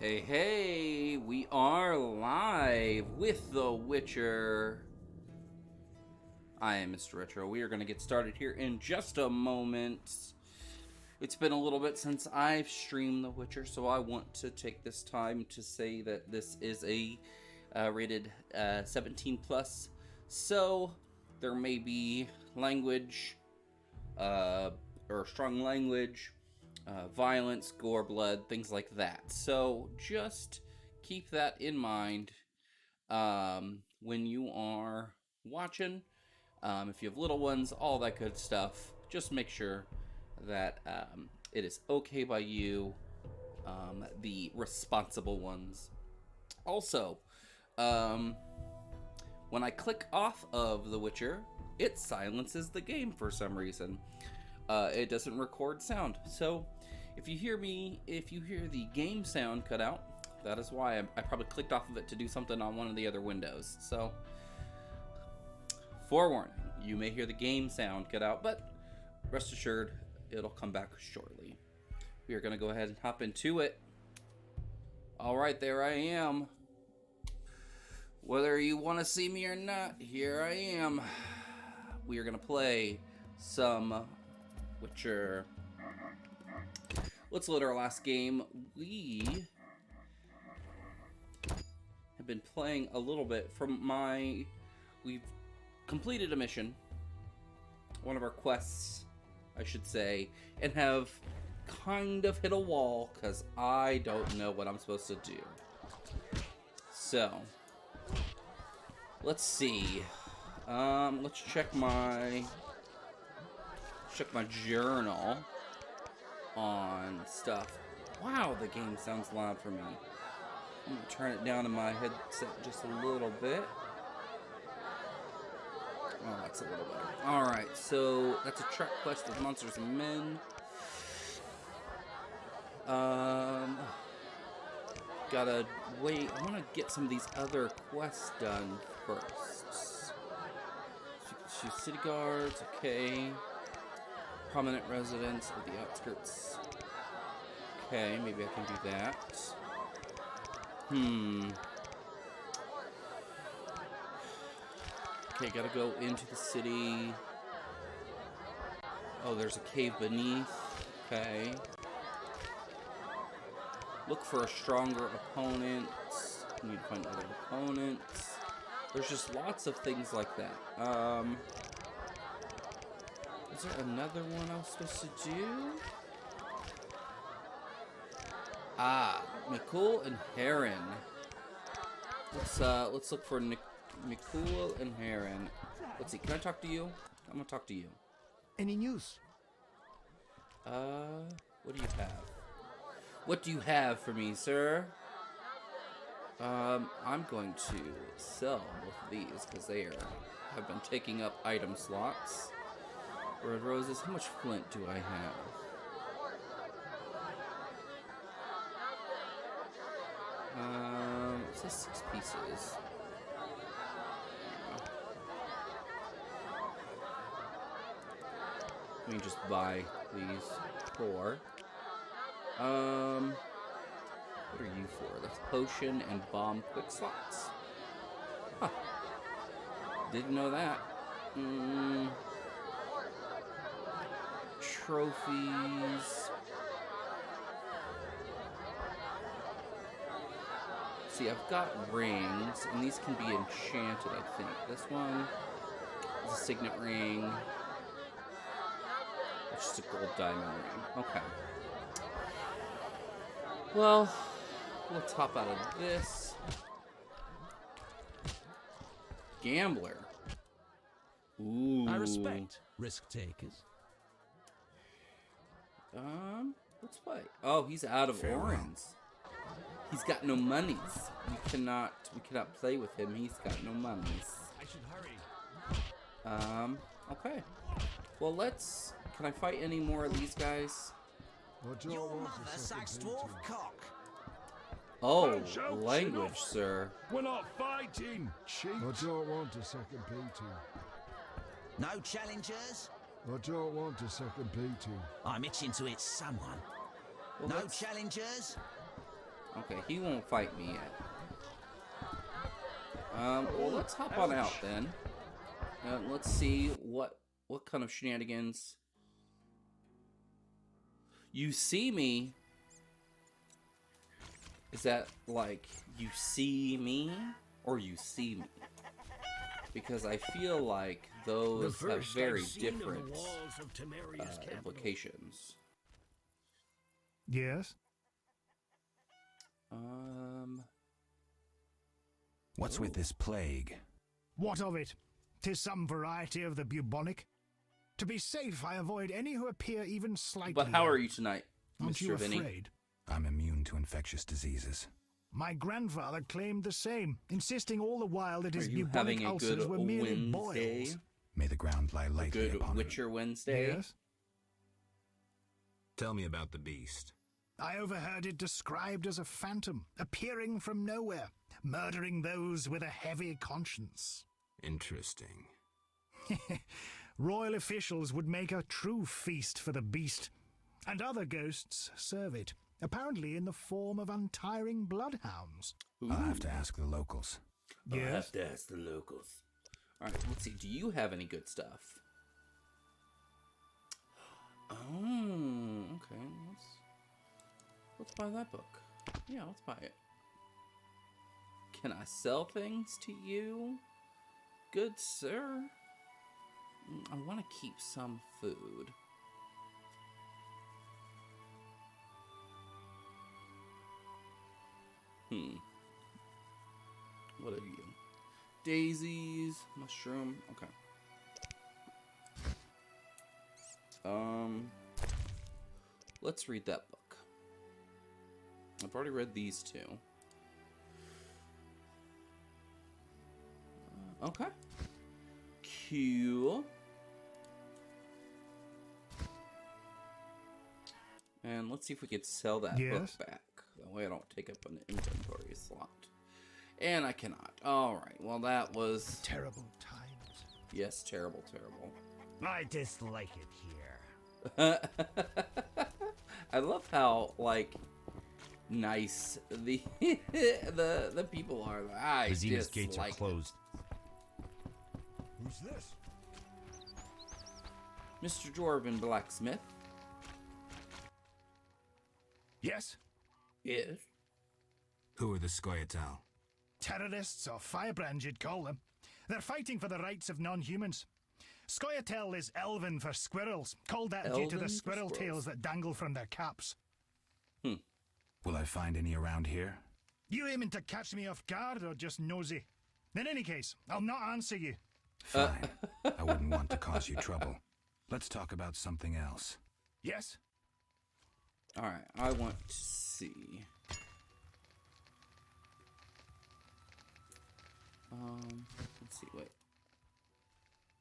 Hey, hey, we are live with The Witcher. I am mMrRetro. We are going to get started here in just a moment. It's been a little bit since I've streamed The Witcher, so I want to take this time to say that this is a rated 17 plus. So there may be language or strong language, violence, gore, blood, things like that. So just keep that in mind when you are watching. If you have little ones, all that good stuff, just make sure that it is okay by you, the responsible ones. Also, when I click off of The Witcher, it silences the game for some reason. It doesn't record sound. So if you hear the game sound cut out, that is why I probably clicked off of it to do something on one of the other windows. So forewarning, you may hear the game sound cut out, but rest assured, it'll come back shortly. We are going to go ahead and hop into it. All right, there I am. Whether you want to see me or not, here I am. We are going to play some Witcher. Let's load our last game. We have been playing a little bit we've completed a mission, one of our quests, I should say, and have kind of hit a wall because I don't know what I'm supposed to do. So, let's see. Let's check my journal on stuff. Wow, the game sounds loud for me. I'm gonna turn it down in my headset just a little bit. Oh, that's a little better. Alright, so that's a trek quest of monsters and men. Gotta wait. I wanna get some of these other quests done first. Shoot city guards, okay. Prominent residents of the outskirts. Okay, maybe I can do that. Okay, gotta go into the city. Oh, there's a cave beneath. Okay. Look for a stronger opponent. Need to find other opponents. There's just lots of things like that. Is there another one I was supposed to do? Mikul and Heron. Let's look for Mikul and Heron. Let's see, can I talk to you? I'm gonna talk to you. Any news? What do you have? What do you have for me, sir? I'm going to sell both of these because they have been taking up item slots. Red roses. How much flint do I have? It says 6 pieces. Let me just buy these 4. What are you for? That's potion and bomb quick slots. Huh. Didn't know that. Trophies. See, I've got rings, and these can be enchanted, I think. This one is a signet ring. It's just a gold diamond ring. Okay. Well, let's hop out of this. Gambler. Ooh. I respect risk takers. Let's play. Oh, he's out of orange. He's got no monies. We cannot play with him. He's got no monies. I should hurry. Okay. Well, can I fight any more of these guys? Your mother sucks dwarf cock. Oh, language, sir. We're not fighting, cheat. I don't want a second beating. No challengers? I don't want a second beating. I'm itching to hit someone. Well, no challengers? Okay, he won't fight me yet. Well, let's hop on out then. Let's see what kind of shenanigans. You see me? Is that like you see me or you see me? Because I feel like those have very different implications. Yes? What's with this plague? What of it? 'Tis some variety of the bubonic. To be safe, I avoid any who appear even slightly. But how are you tonight, Aren't Mr. you Vinny? afraid? I'm immune to infectious diseases. My grandfather claimed the same, insisting all the while that his Are you bubonic having a good ulcers were merely Wednesday? boils. May the ground lie A lightly good upon Witcher Wednesday? Yes? Tell me about the beast. I overheard it described as a phantom, appearing from nowhere, murdering those with a heavy conscience. Interesting. Royal officials would make a true feast for the beast, and other ghosts serve it, apparently in the form of untiring bloodhounds. Ooh. I'll have to ask the locals. I'll Yes? have to ask the locals. Alright, let's see. Do you have any good stuff? Oh, okay. Let's buy that book. Yeah, let's buy it. Can I sell things to you? Good sir. I want to keep some food. What are you? Daisies, mushroom. Okay. Let's read that book. I've already read these two. Okay. Cool. And let's see if we could sell that Yes? book back. That way I don't take up an inventory slot. And I cannot. Alright, well that was... Terrible times. Yes, terrible, terrible. I dislike it here. I love how, like, nice the the people are. I Vizima's gates are dislike it. closed. Who's this? Mr. Dwarven Blacksmith. Yes? Yes. Who are the Scoia'tael? Terrorists or firebrands, you'd call them. They're fighting for the rights of non-humans. Scoia'tael is Elven for squirrels, called that due to Elven the for squirrel squirrels. tails that dangle from their caps. Will I find any around here? You aiming to catch me off guard or just nosy? In any case, I'll not answer you. Fine. I wouldn't want to cause you trouble. Let's talk about something else. Yes? Alright, I want to see. Let's see, wait.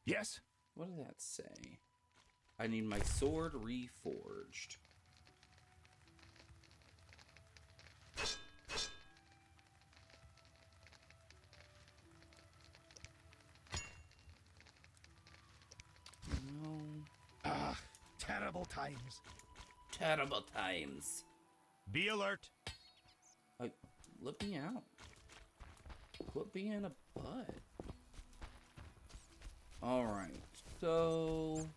Yes? What does that say? I need my sword reforged. No. Ah, terrible times. Terrible times. Be alert. Let me out. Quit being a butt. Alright, so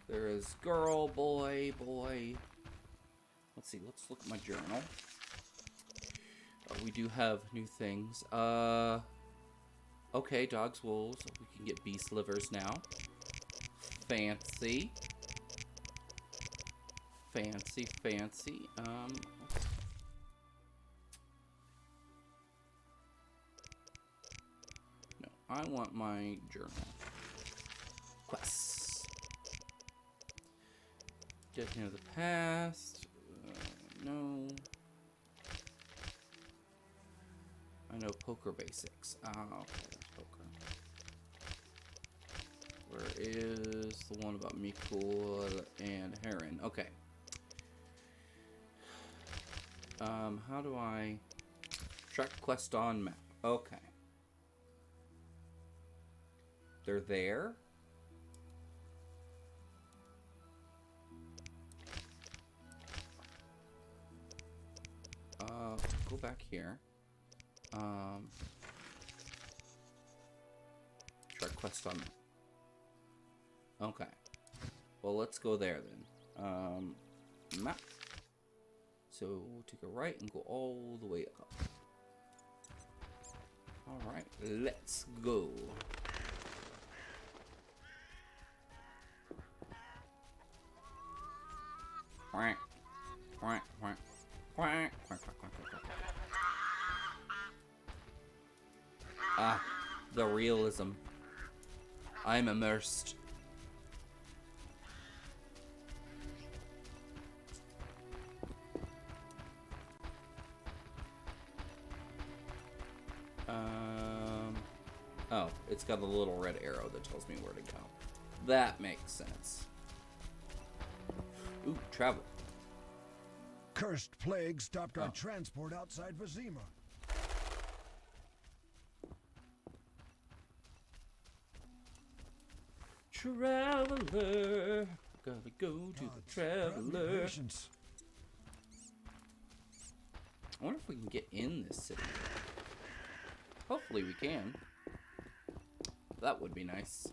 there is girl, boy, boy. Let's see, let's look at my journal. We do have new things. Okay, dogs, wolves. We can get beast livers now. Fancy. Fancy, fancy. No, I want my journal. Quests. Dead near the past. No. I know poker basics. Ah, okay, that's poker. Where is the one about Mikul and Heron? Okay. How do I track quest on map? Okay. They're there. Go back here. Try quest on that. Okay. Well, let's go there then. Map. So take a right and go all the way up. Alright, let's go. Quack, quack, quack, quack, quack, quack, quack, quack. Ah, the realism. I'm immersed. Oh, it's got a little red arrow that tells me where to go. That makes sense. Ooh, travel. Cursed plague stopped our transport outside Vizima. Traveler, gotta go to the traveler. Patience. I wonder if we can get in this city. Hopefully we can. That would be nice.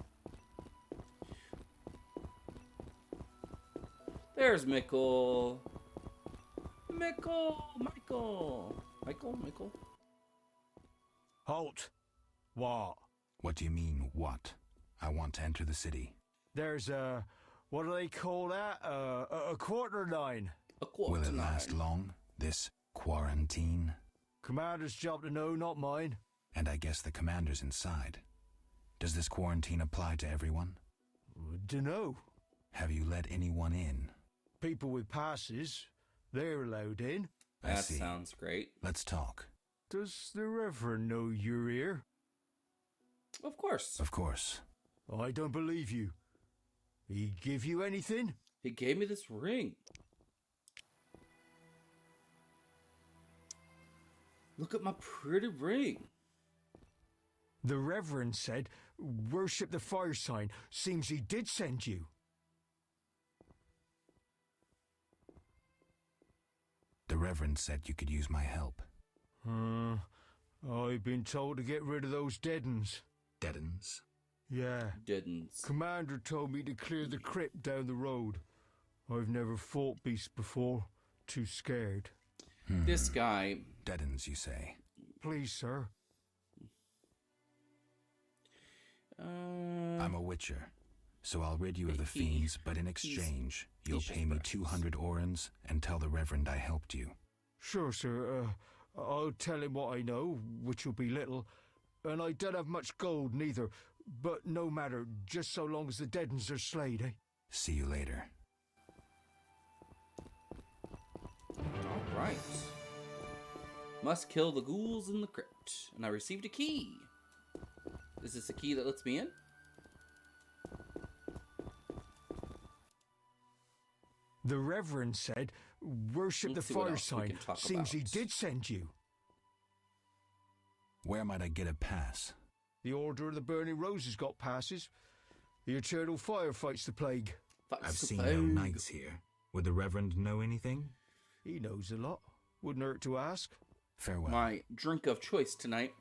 There's Michael. Michael. Halt. What? What do you mean, what? I want to enter the city. There's a... what do they call that? A quarter line. A quarter Will it nine. last long, this quarantine? Commander's job to know, not mine. And I guess the commander's inside. Does this quarantine apply to everyone? Dunno. Have you let anyone in? People with passes, they're allowed in. I That see. sounds great. Let's talk. Does the Reverend know you're here? Of course. Of course. I don't believe you. He give you anything? He gave me this ring. Look at my pretty ring. The Reverend said, worship the fire sign. Seems he did send you. The Reverend said you could use my help. I've been told to get rid of those dead uns. Deadens? Yeah. Didn't. Commander told me to clear the crypt down the road. I've never fought beasts before. Too scared. This guy. Deadens, you say? Please, sir. I'm a witcher, so I'll rid you of the fiends, but in exchange, you'll pay me 200 orens and tell the Reverend I helped you. Sure, sir. I'll tell him what I know, which will be little. And I don't have much gold neither. But no matter, just so long as the dead uns are slayed, eh? See you later. Alright. Must kill the ghouls in the crypt. And I received a key. Is this a key that lets me in? The Reverend said, worship Let's the see what fire else we sign. can talk Seems he about. did send you. Where might I get a pass? The Order of the Burning Roses got passes. The Eternal Fire fights the plague. I've seen no knights here. Would the Reverend know anything? He knows a lot. Wouldn't hurt to ask. Farewell. My drink of choice tonight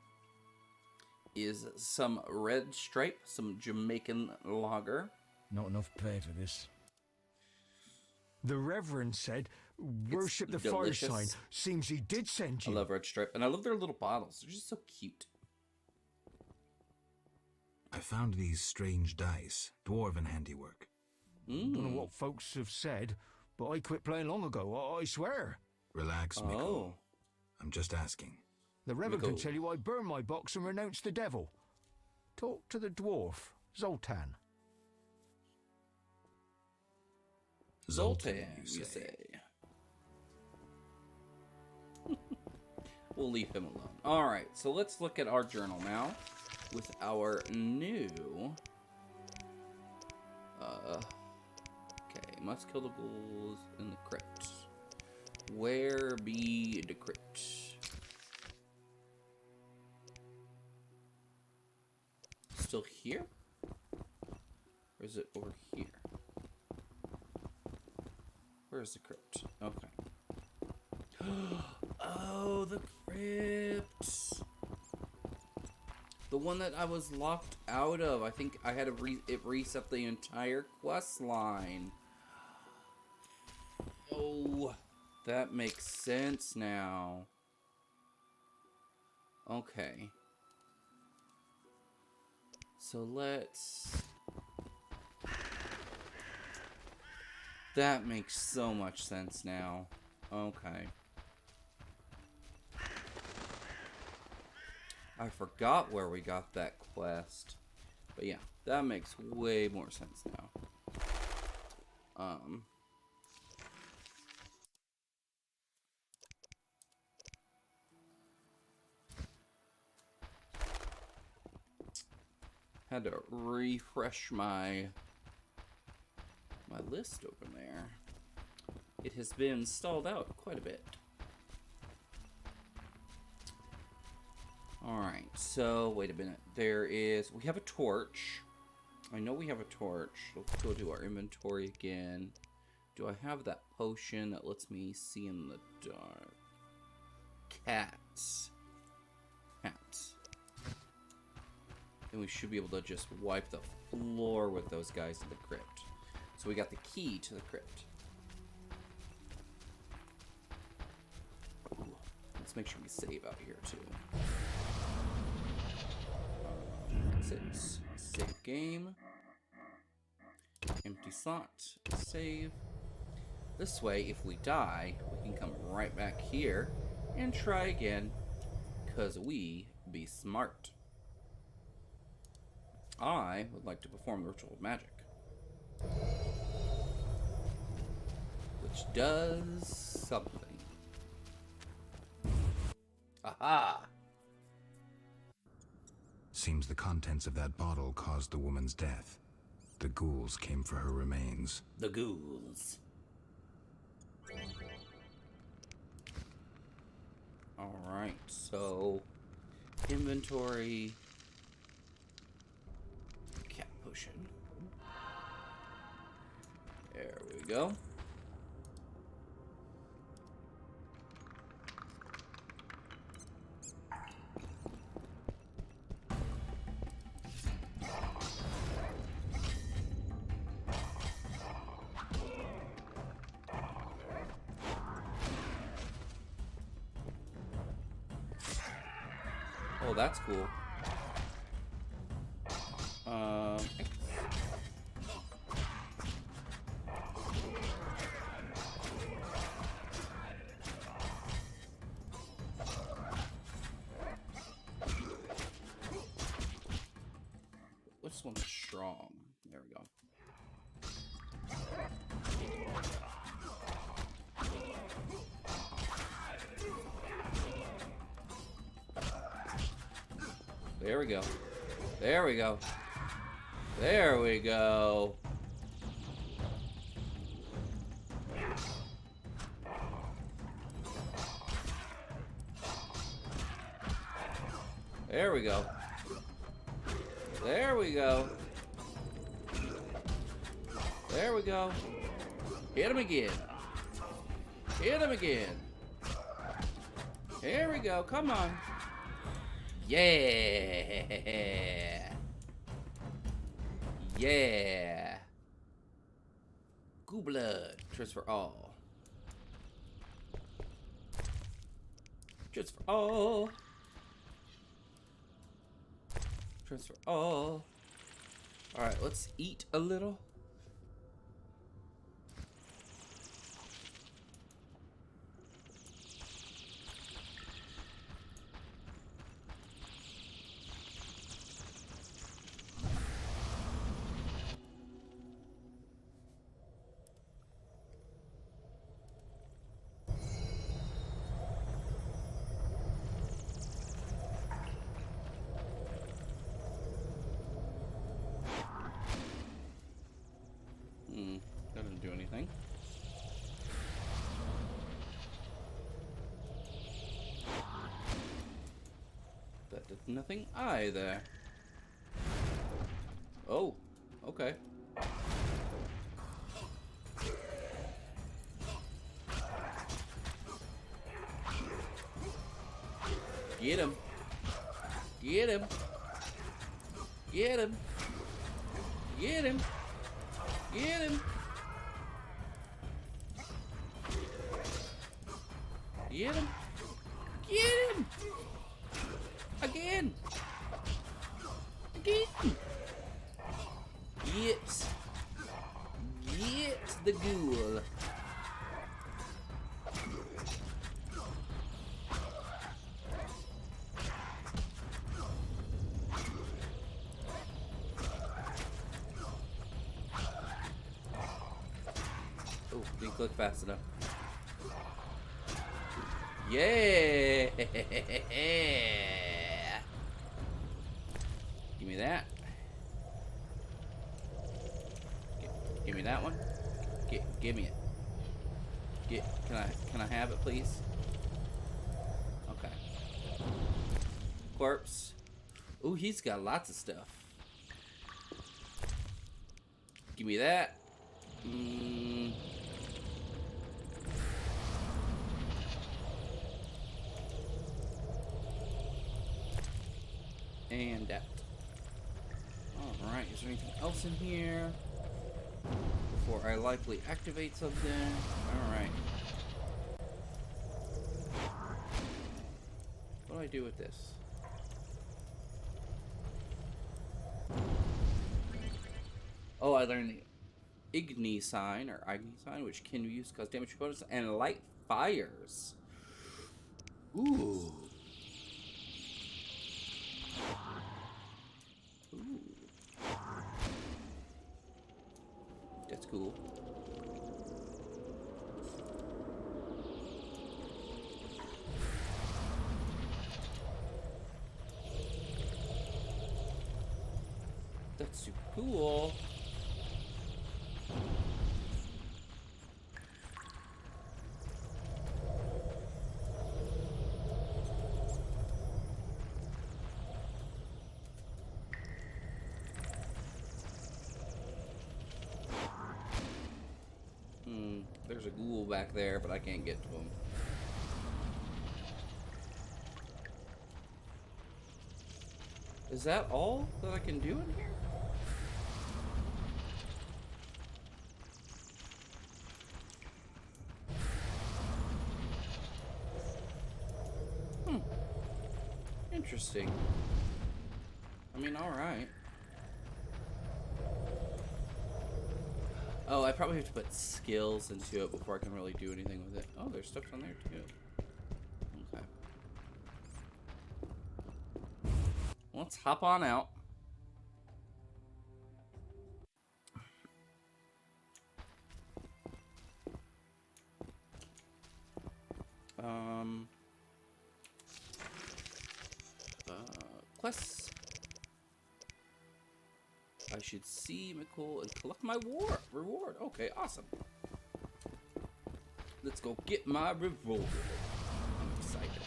is some Red Stripe, some Jamaican lager. Not enough pay for this. The Reverend said, worship the delicious. fire sign. Seems he did send I you. love Red Stripe, and I love their little bottles. They're just so cute. I found these strange dice, dwarven handiwork. Don't know what folks have said, but I quit playing long ago, I swear. Relax, Mikko. Oh. I'm just asking. The Reverend can Mikko. tell you I burned my box and renounced the devil. Talk to the dwarf, Zoltan. Zoltan, you say. We'll leave him alone. Alright, so let's look at our journal now with our new... Okay, must kill the ghouls in the crypt. Where be the crypt? Still here? Or is it over here? Where's the crypt? Okay. Oh, the crypt. The one that I was locked out of. I think I had to it reset the entire quest line. Oh, that makes sense now. Okay. So let's... That makes so much sense now. Okay. I forgot where we got that quest. But yeah, that makes way more sense now. Had to refresh my list over there. It has been stalled out quite a bit. Alright, so wait a minute. We have a torch. I know we have a torch. Let's go to our inventory again. Do I have that potion that lets me see in the dark? Cats. Then we should be able to just wipe the floor with those guys in the crypt. So we got the key to the crypt. Ooh, let's make sure we save out here too. Save game. Empty slot. Save. This way, if we die, we can come right back here and try again. Because we be smart. I would like to perform the ritual of magic. Which does something. Aha! Seems the contents of that bottle caused the woman's death. The ghouls came for her remains. The ghouls. Alright, so... Inventory... Cat potion. There we go. Oh, that's cool. Which one's strong? There we go. There we go. There we go. There we go. There we go. There we go. There we go. Hit him again. Hit him again. Here we go. Come on. Yeah. Yeah. Goo blood. Transfer all. Transfer all. Transfer all. Alright, let's eat a little. That didn't do anything. That did nothing either. Oh, okay. Get him. Get him. Get him. Get him. Get him. Get him. Get him. Again. Again. Get the ghoul. Oh, didn't click fast enough. Yeah. Give me that. Give me that one. Give me it. Can I have it, please? Okay. Corpse. Ooh, he's got lots of stuff. Give me that. And that. Alright, is there anything else in here? Before I likely activate something. Alright. What do I do with this? Oh, I learned the Igni sign, or Igni sign, which can be used to cause damage to bonus, and light fires. Ooh. Ooh. That's cool. That's super cool. There's a ghoul back there, but I can't get to him. Is that all that I can do in here? Interesting. I mean, alright. Oh, I probably have to put skills into it before I can really do anything with it. Oh, there's stuff on there too. Okay. Let's hop on out. Quests. I should see McCool and collect my reward. Okay, awesome. Let's go get my reward. I'm excited.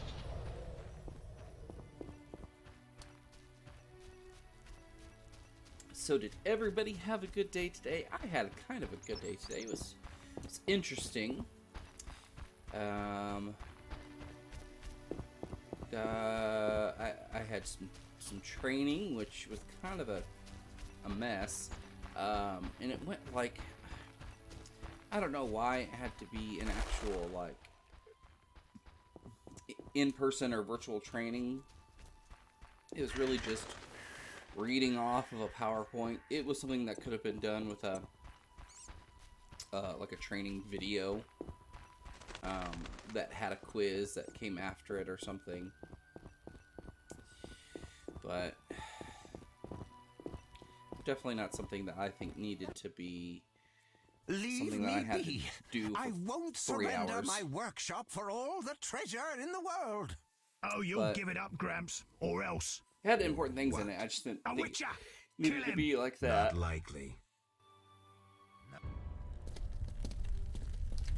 So did everybody have a good day today? I had kind of a good day today. It was interesting. I had some training, which was kind of a mess, and it went like, I don't know why it had to be an actual like in-person or virtual training. It was really just reading off of a PowerPoint. It was something that could have been done with a like a training video that had a quiz that came after it or something, but definitely not something that I think needed to be something that I had to do for I won't 3 surrender hours. my workshop for all the treasure in the world. Oh, you'll But- give it up, Gramps, or else. It had important things in it. I just didn't A think witcher! it needed Kill to him! be like that. Not likely.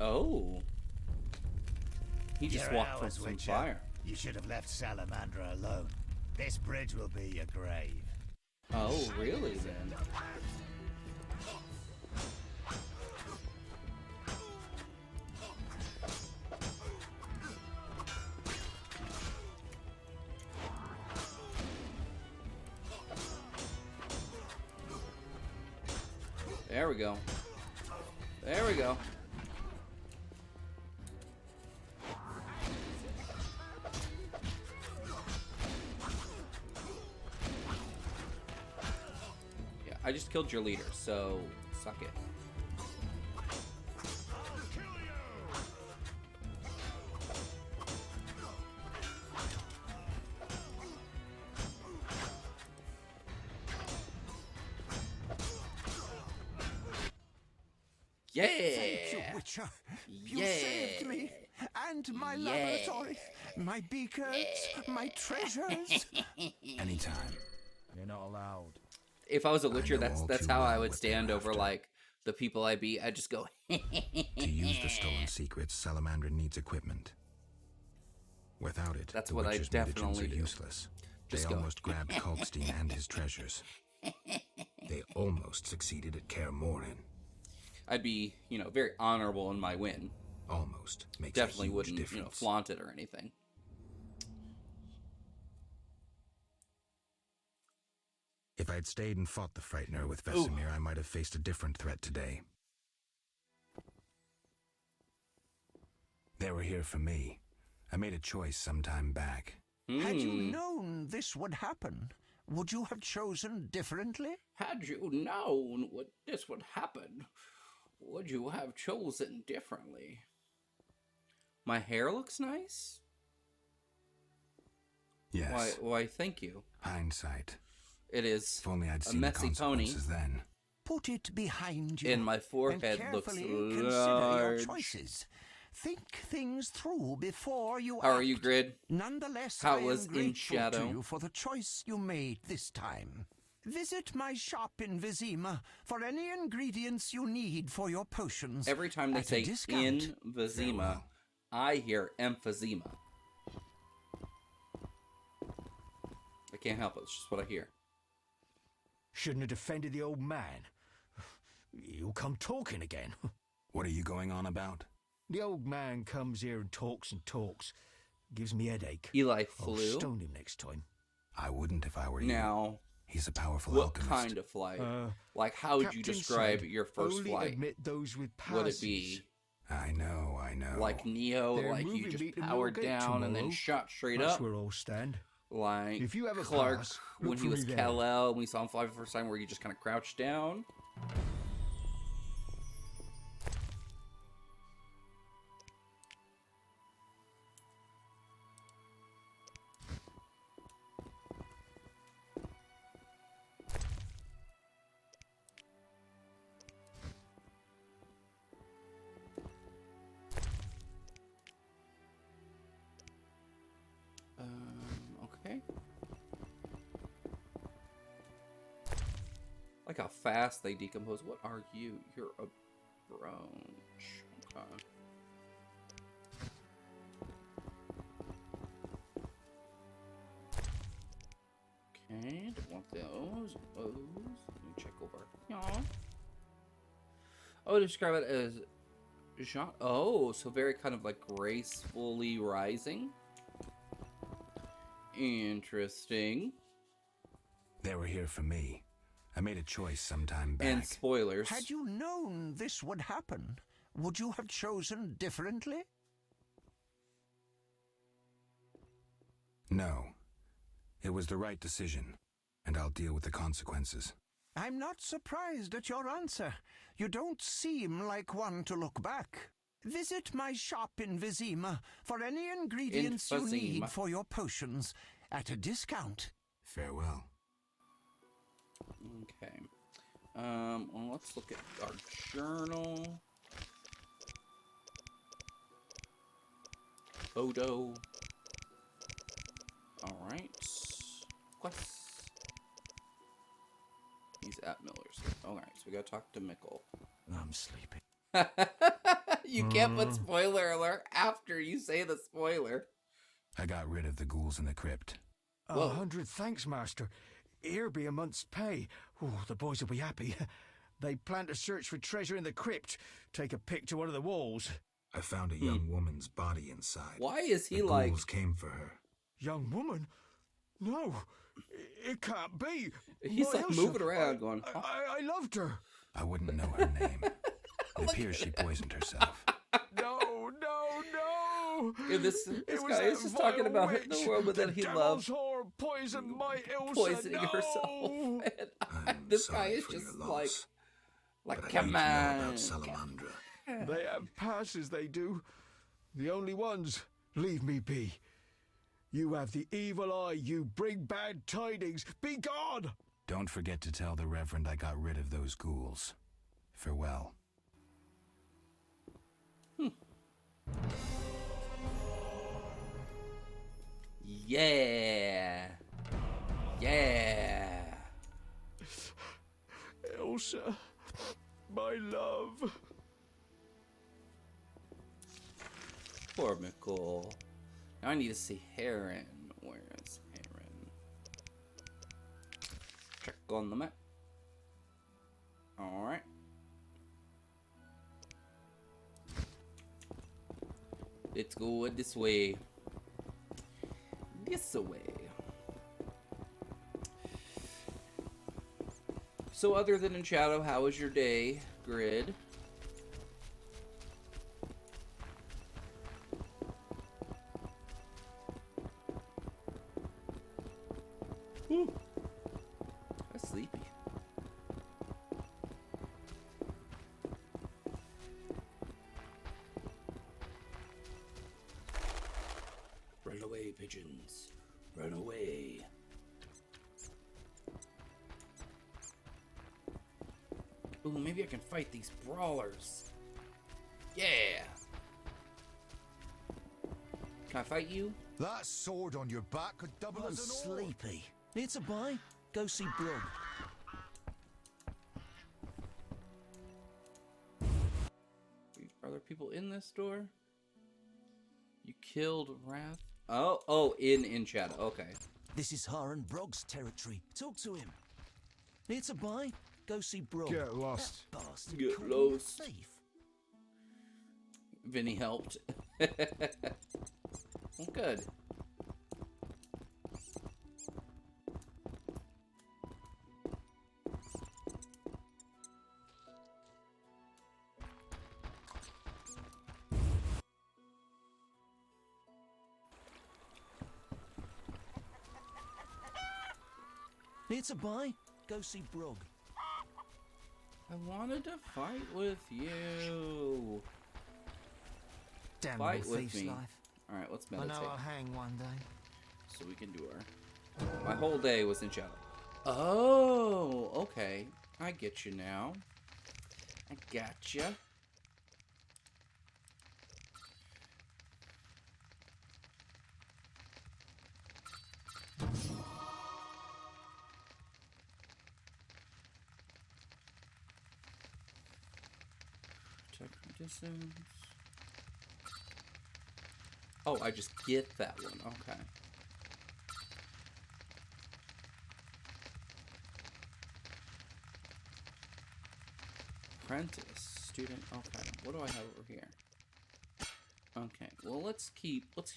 Oh. He just You're walked from ours, some Witcher. fire. You should have left Salamandra alone. This bridge will be your grave. Oh, really then? There we go. There we go. Yeah, I just killed your leader, so suck it. Yeah. Thank you, Witcher. You saved me and my laboratory, my beakers, my treasures. Anytime. You're not allowed. If I was a Witcher, know all that's too how I well would what they're stand over after. like the people I beat. I just go. To use the stolen secrets, Salamander needs equipment. Without it, That's the what I Witcher's definitely mutagens are do. useless. Just They go. almost grabbed Kalkstein and his treasures. They almost succeeded at Kaer Morhen. I'd be, very honorable in my win. Almost makes Definitely a huge wouldn't, difference. flaunt it or anything. If I'd stayed and fought the Frightener with Vesemir, I might have faced a different threat today. They were here for me. I made a choice some time back. Had you known this would happen, would you have chosen differently? Had you known this would happen, would you have chosen differently? My hair looks nice? Yes. Why, thank you. Hindsight. It is If only I'd a seen the messy pony, consequences then. Put it behind you. and my forehead and looks carefully consider large. your choices. Think things through before you How act. are you, Grid? Nonetheless, How I am was in grateful shadow? to you for the choice you made this time. Visit my shop in Vizima for any ingredients you need for your potions. Every time they at a say discount. in Vizima, Farewell. I hear emphysema. I can't help it. It's just what I hear. Shouldn't have defended the old man. He'll come talking again. What are you going on about? The old man comes here and talks. Gives me headache. Eli I'll flew. stone him next time. I wouldn't if I were you. Now, He's a powerful what alchemist. kind of flight? Uh, Like, how would you Captain describe said, your first only flight? admit those with passes. Would it be I know. like Neo, They're like you moving just me to powered Millgate down and then tomorrow. shot straight That's up? where I'll stand. Like If you have a Clark pass, when look he for was me there. Kal-El and we saw him fly for the first time where he just kind of crouched down? Okay. Like how fast they decompose. What are you? You're a brooch. Okay. Okay, don't want those. Those. Let me check over. Yeah. I would describe it as Jean. Oh, so very kind of like gracefully rising. Interesting. They were here for me. I made a choice some time back. And spoilers. Had you known this would happen, would you have chosen differently? No. It was the right decision, and I'll deal with the consequences. I'm not surprised at your answer. You don't seem like one to look back. Visit my shop in Vizima for any ingredients you need Vizima. for your potions at a discount. Farewell. Okay. Well, let's look at our journal. Photo. Alright. Quests. He's at Miller's. Alright, so we gotta talk to Mickle. I'm sleepy. You can't put spoiler alert after you say the spoiler. I got rid of the ghouls in the crypt. 100 thanks, Master. Here be a month's pay. Oh, the boys will be happy. They plan to search for treasure in the crypt. Take a pic to one of the walls. I found a young woman's body inside. Why is he the like... ghouls came for her. Young woman? No, it can't be. He's My like Elsa, moving around going... I loved her. I wouldn't know her name. It appears she poisoned herself. No, no, no! Yeah, this It was guy that is just talking vile about witch. the woman that he devil's loved whore poisoned my Ilsa. poisoning No! herself. And I'm this guy sorry is for just your loss, like, but I come need to know on. about Salamandra. They have passes, they do. The only ones. Leave me be. You have the evil eye. You bring bad tidings. Be gone! Don't forget to tell the Reverend I got rid of those ghouls. Farewell. Yeah. Yeah. Elsa, my love. Poor McCool. Now I need to see Heron. Where is Heron? Check on the map. Alright. Let's go this way. This way. So other than in Shadow, how was your day, Grid? Whew. I'm sleepy. Run away, pigeons. Run away. Ooh, maybe I can fight these brawlers. Yeah. Can I fight you? That sword on your back could double I'm as an oar. sleepy. Need to buy? Go see Brug. Are there people in this store? You killed Wrath? Oh, in Shadow. Okay. This is Haran Brog's territory. Talk to him. Need to buy? Go see Brug. Get lost. That bastard Get called me a lost. thief. Vinny helped. Well, good. Need to buy? Go see Brug. I wanted to fight with you. Damn Fight old with thief's me. life. Alright, let's I meditate. know I'll hang one day. So we can do our... My whole day was in Shadow. Oh, okay. I get you now. I gotcha. Check my distance. Oh, I just get that one. Okay. Apprentice, student. Okay, what do I have over here? Okay, well let's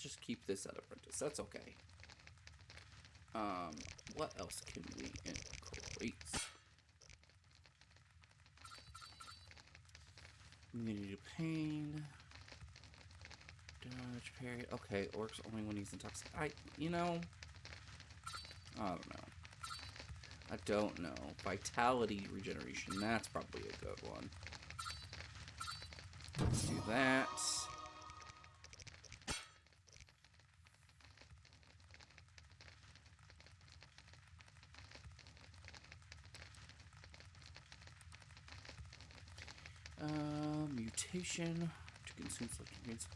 just keep this at apprentice. That's okay. What else can we increase? Immunity to pain. Dodge, parry. Okay, it works only when he's intoxicated. I don't know. Vitality regeneration. That's probably a good one. Let's do that. Mutation to consume select ingredients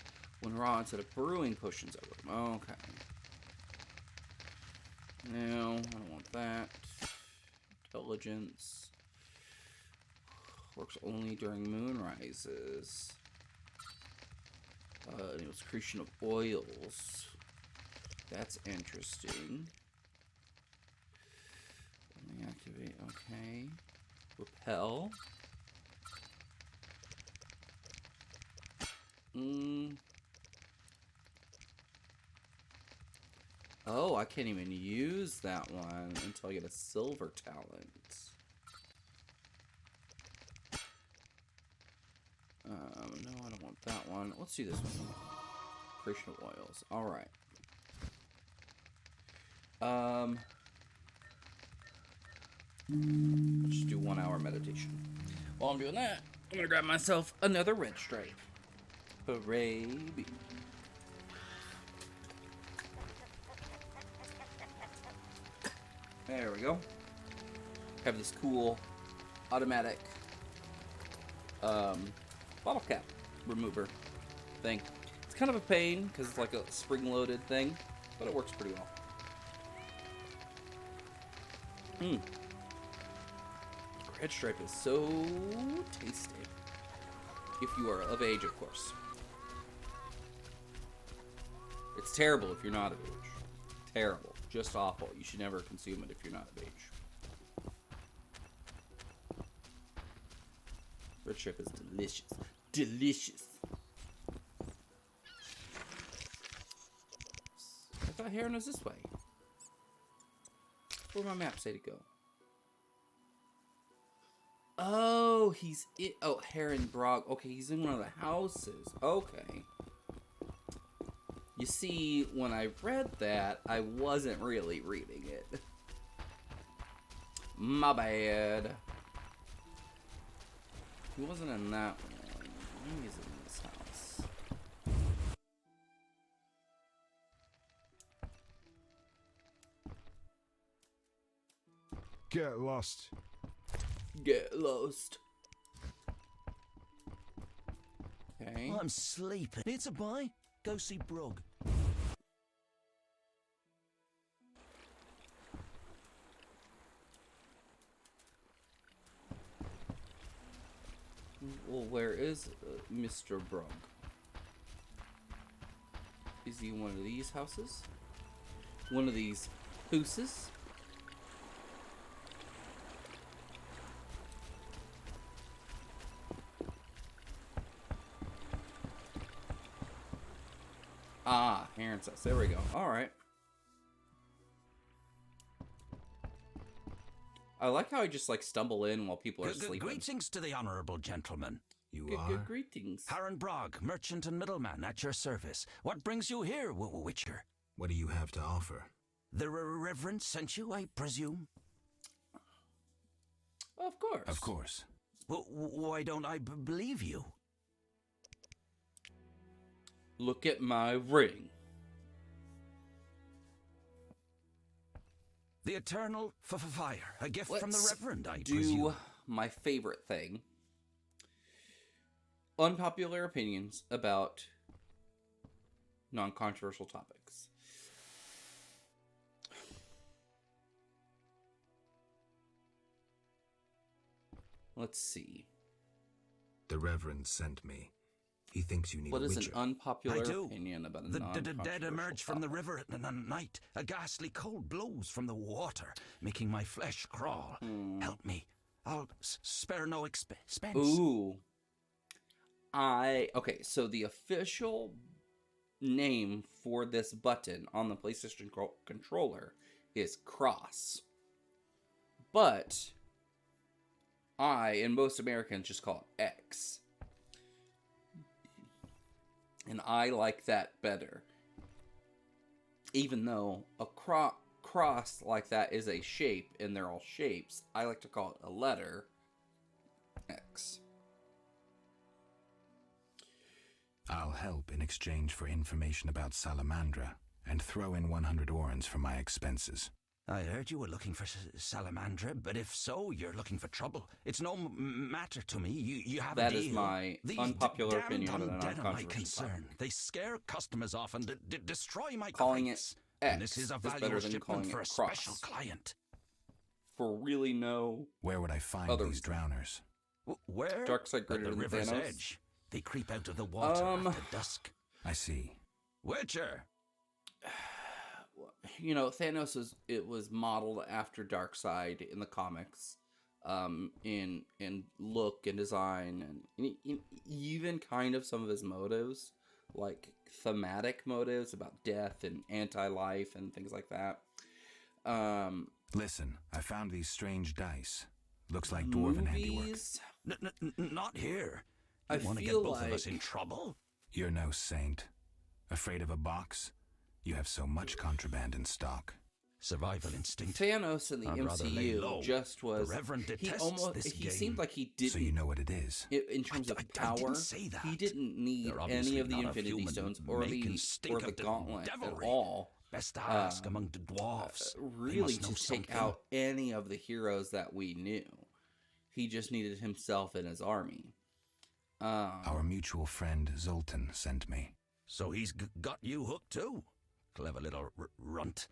when raw instead of brewing potions. Okay. No, I don't want that. Intelligence works only during moon rises. It was creation of oils. That's interesting. Only activate. Okay. Repel. Oh, I can't even use that one until I get a silver talent. No, I don't want that one. Let's do this one. Creation of oils. All right. Let's just do 1 hour meditation. While I'm doing that, I'm gonna grab myself another red stripe. Hooray! There we go. Have this cool automatic bottle cap remover thing. It's kind of a pain because it's like a spring-loaded thing, but it works pretty well. Red stripe is so tasty. If you are of age, of course. It's terrible if you're not of age. Terrible. Just awful. You should never consume it if you're not of age. Red stripe is delicious. Delicious. I thought Heron was this way. Where'd my map say to go? Oh, he's in. Oh, Heron Brog. Okay, he's in one of the houses. Okay. You see, when I read that, I wasn't really reading it. My bad. He wasn't in that one. He's in this house. Get lost. Get lost. Okay. I'm sleeping. It's a bye. Go see Brog. Well, where is Mr. Brog? Is he in one of these houses? One of these houses? Ah, Heron's house. There we go. Alright. I like how I just like stumble in while people are sleeping. Greetings to the honourable gentleman. You are? Greetings. Haran Brog, merchant and middleman, at your service. What brings you here, Witcher? What do you have to offer? The Reverend sent you, I presume? Of course. Of course. Why don't I believe you? Look at my ring. The eternal fire, a gift from the Let's Reverend, I do presume. my favorite thing. Unpopular opinions about non-controversial topics. Let's see. The Reverend sent me. He thinks you need What a is witcher. an unpopular I do. opinion about a The non-controversial dead emerge from the topic? river at night. A ghastly cold blows from the water, making my flesh crawl. Help me. I'll spare no expense. Ooh. Okay, so the official name for this button on the PlayStation controller is cross. But I and most Americans just call it X. And I like that better. Even though a cross like that is a shape and they're all shapes, I like to call it a letter X. I'll help in exchange for information about Salamandra, and throw in 100 orens for my expenses. I heard you were looking for Salamandra, but if so, you're looking for trouble. It's no matter to me. You have a deal. That is my These unpopular damned opinion on a undead are my non-controversial concern. topic. They scare customers off and destroy my Calling clients. it X And this is a better valuable than shipment calling for it a cross. special client. For really no Where would I find Other these reason. drowners? Where? Dark side At greater the than river's Thanos? edge. They creep out of the water after dusk. I see. Witcher! You know, Thanos was modeled after Darkseid in the comics, in look and design, and even kind of some of his motives, like thematic motives about death and anti-life and things like that. Listen, I found these strange dice. Looks like dwarven handiwork. Movies. Not here. I want to get feel both of us like- in trouble? You're no saint. Afraid of a box? You have so much contraband in stock. Survival instinct. Thanos in the I'd rather lay MCU low. just was. The Reverend He detests almost. this He game. seemed like he didn't. So you know what it is. In terms of I power, didn't say that. he didn't need They're any obviously of the not of Infinity human Stones make and stink or the of the Gauntlet devilry. at all. Best to ask among the dwarfs. They Really, must know to take something. out any of the heroes that we knew. He just needed himself and his army. Our mutual friend Zoltan sent me. So he's got you hooked too. Clever little runt.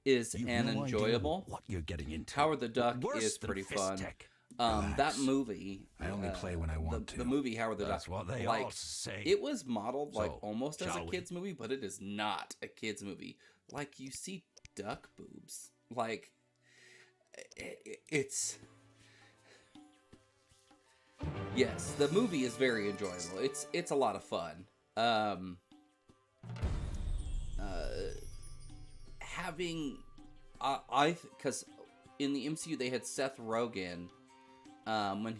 Is You've an no idea enjoyable. what you're getting into. Howard the Duck Worse is than pretty fist fun. tech. That Relax. movie. I only play when I want to. The movie Howard the That's Duck. what they like, all say. It was modeled like So, almost as a shall we? kid's movie, but it is not a kid's movie. Like, you see duck boobs. Like, it's. Yes, the movie is very enjoyable. It's a lot of fun. Having, because in the MCU they had Seth Rogen. When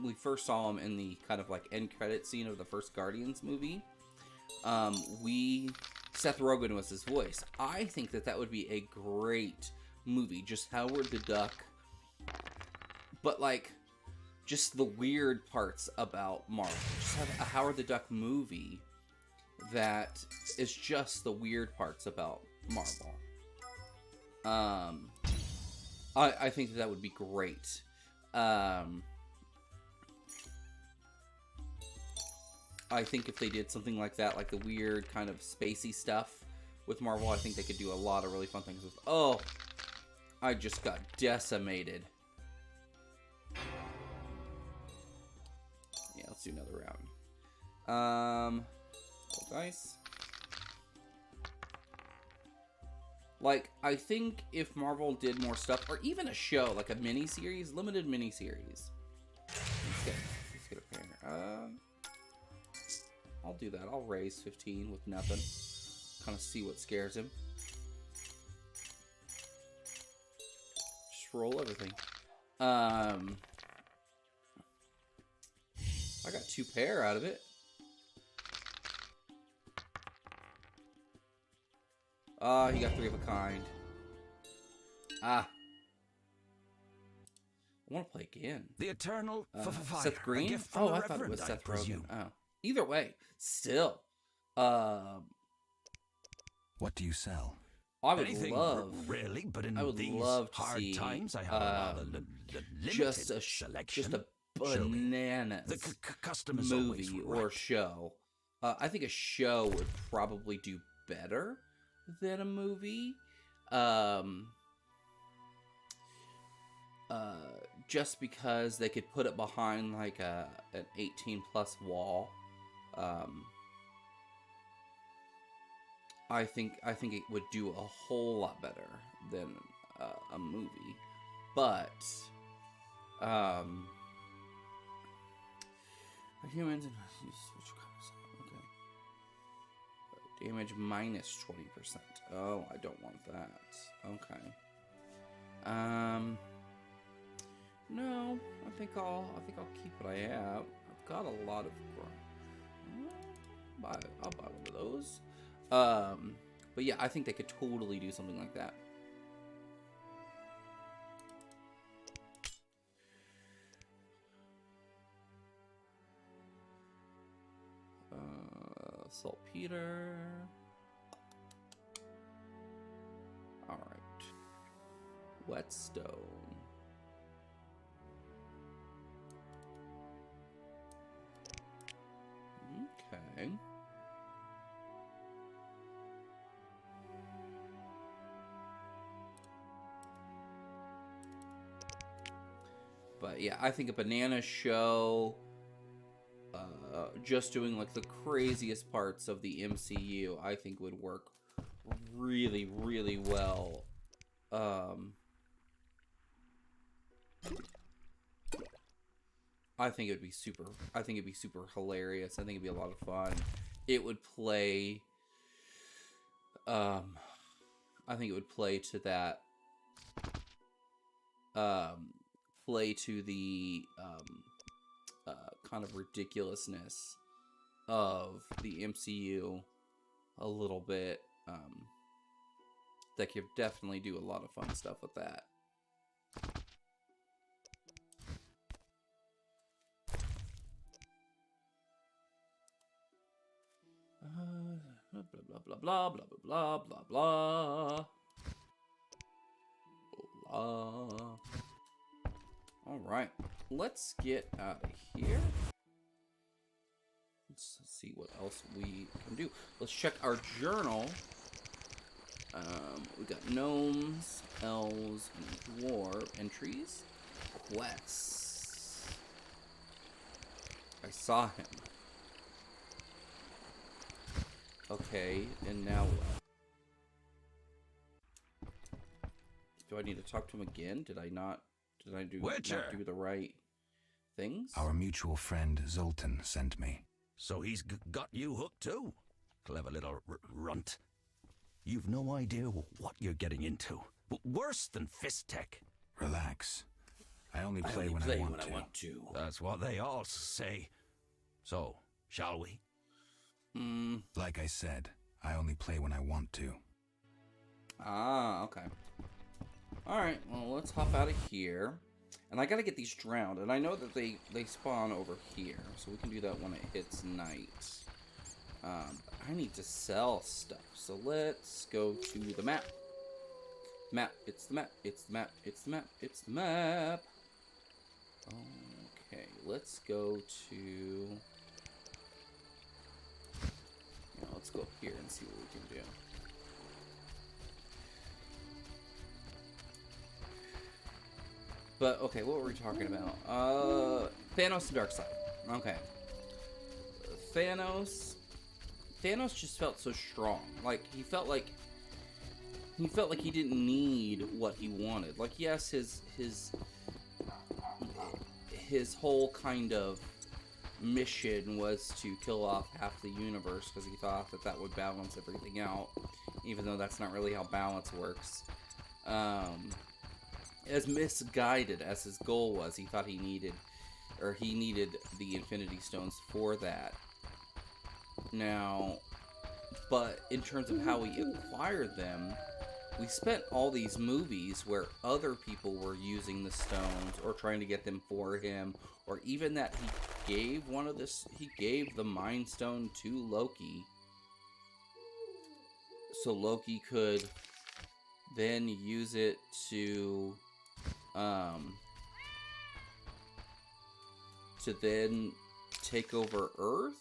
we first saw him in the kind of like end credit scene of the first Guardians movie, Seth Rogen was his voice. I think that would be a great movie, just Howard the Duck, but like just the weird parts about Marvel. Just have a Howard the Duck movie that is just the weird parts about Marvel. I think that would be great. I think if they did something like that, like the weird kind of spacey stuff with Marvel, I think they could do a lot of really fun things with. Oh, I just got decimated. Yeah, let's do another round. Roll dice. Like, I think if Marvel did more stuff, or even a show, like a mini-series, limited mini-series. Let's get a pair. I'll do that. I'll raise 15 with nothing. Kind of see what scares him. Just roll everything. I got 2 pair out of it. He got 3 of a kind. I want to play again. The eternal fire. Seth A Green? gift from Oh, the I thought it Reverend, was I Seth presume. Rogen. Oh. Either way, still. What do you sell? I would Anything, love really, but in I would these love to hard see, times, I have a rather limited just a selection. just a Show me. bananas The customer's always movie right. or show. I think a show would probably do better than a movie. Just because they could put it behind like an 18+ wall. I think it would do a whole lot better than a movie, but humans and okay. Damage minus 20%. Oh, I don't want that. Okay. No, I think I'll keep what I have. I've got a lot of. I'll buy one of those. But yeah, I think they could totally do something like that. Saltpeter. All right. Whetstone. Okay. But yeah, I think a banana show, just doing like the craziest parts of the MCU, I think would work really, really well. I think it'd be super. I think it'd be super hilarious. I think it'd be a lot of fun. It would play. I think it would play to that. Play to the kind of ridiculousness of the MCU a little bit. They could definitely do a lot of fun stuff with that. Blah blah blah blah blah blah blah blah blah. All right, let's get out of here. Let's see what else we can do. Let's check our journal. We got gnomes, elves, and dwarf entries. Quests. I saw him. Okay, and now what? Do I need to talk to him again? Did I not do the right things? Our mutual friend Zoltan sent me. So he's got you hooked too? Clever little runt. You've no idea what you're getting into. Worse than fist tech. Relax. I only play when I want to. That's what they all say. So, shall we? Like I said, I only play when I want to. Ah, okay. Alright, well, let's hop out of here. And I gotta get these drowned. And I know that they spawn over here. So we can do that when it hits night. I need to sell stuff. So let's go to the map. Map, it's the map, it's the map, it's the map, it's the map. Okay, let's go to... Yeah, let's go up here and see what we can do. But, okay, what were we talking about? Thanos and Darkseid. Okay. Thanos just felt so strong. Like, he felt like he didn't need what he wanted. Like, yes, his whole kind of mission was to kill off half the universe because he thought that would balance everything out, even though that's not really how balance works. As misguided as his goal was, he thought he needed the Infinity Stones for that. Now, but in terms of how he acquired them, we spent all these movies where other people were using the stones or trying to get them for him, or even that he gave the Mind Stone to Loki, so Loki could then use it to then take over Earth.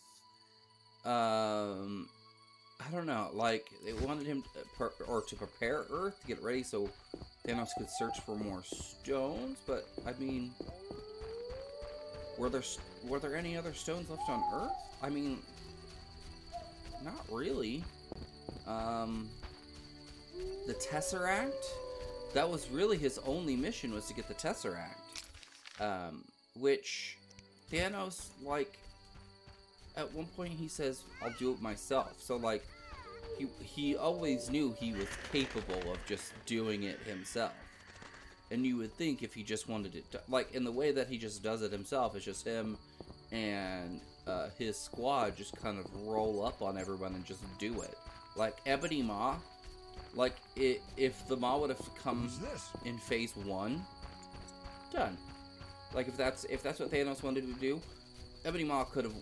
I don't know, like, they wanted him to prepare Earth to get ready so Thanos could search for more stones, but, I mean, were there any other stones left on Earth? I mean, not really. The Tesseract, that was really his only mission, was to get the Tesseract, which Thanos, like, at one point he says, I'll do it myself. So, like, he always knew he was capable of just doing it himself. And you would think if he just wanted it to, like, in the way that he just does it himself, it's just him and his squad just kind of roll up on everyone and just do it. Like, Ebony Maw, like, if the Maw would have come in phase 1, done. Like, if that's what Thanos wanted to do, Ebony Maw could have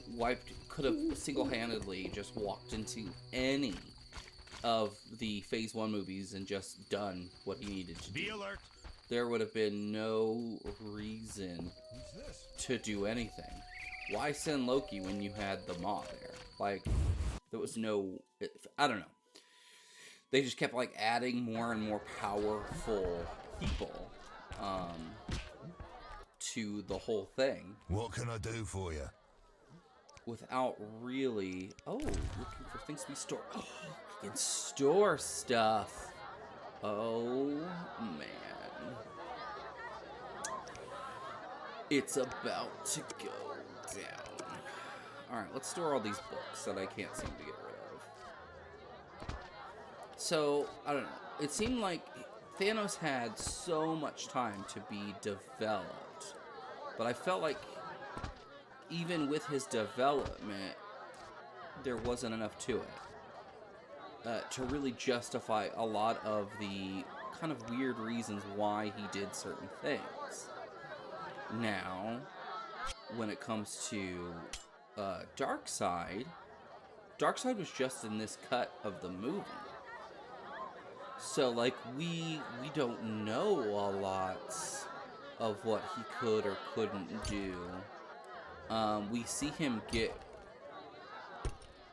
single-handedly just walked into any of the Phase 1 movies and just done what he needed to do. Be alert. There would have been no reason to do anything. Why send Loki when you had the Maw there? Like, there was no... I don't know. They just kept, like, adding more and more powerful people to the whole thing. What can I do for you? Without really... Oh, looking for things to be stored. Oh, you can store stuff. Oh, man. It's about to go down. Alright, let's store all these books that I can't seem to get rid of. So, I don't know. It seemed like Thanos had so much time to be developed. But I felt like even with his development, there wasn't enough to it to really justify a lot of the kind of weird reasons why he did certain things. Now, when it comes to Darkseid was just in this cut of the movie. So, like, we don't know a lot of what he could or couldn't do. We see him get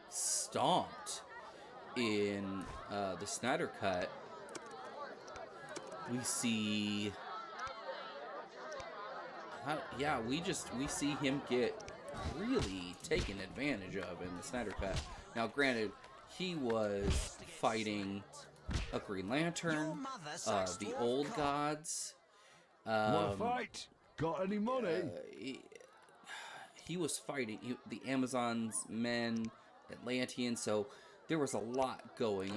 stomped in the Snyder Cut. We see... we see him get really taken advantage of in the Snyder Cut. Now, granted, he was fighting a Green Lantern, the old gods. Wanna fight? Got any money? He was fighting the Amazon's men, Atlanteans, so there was a lot going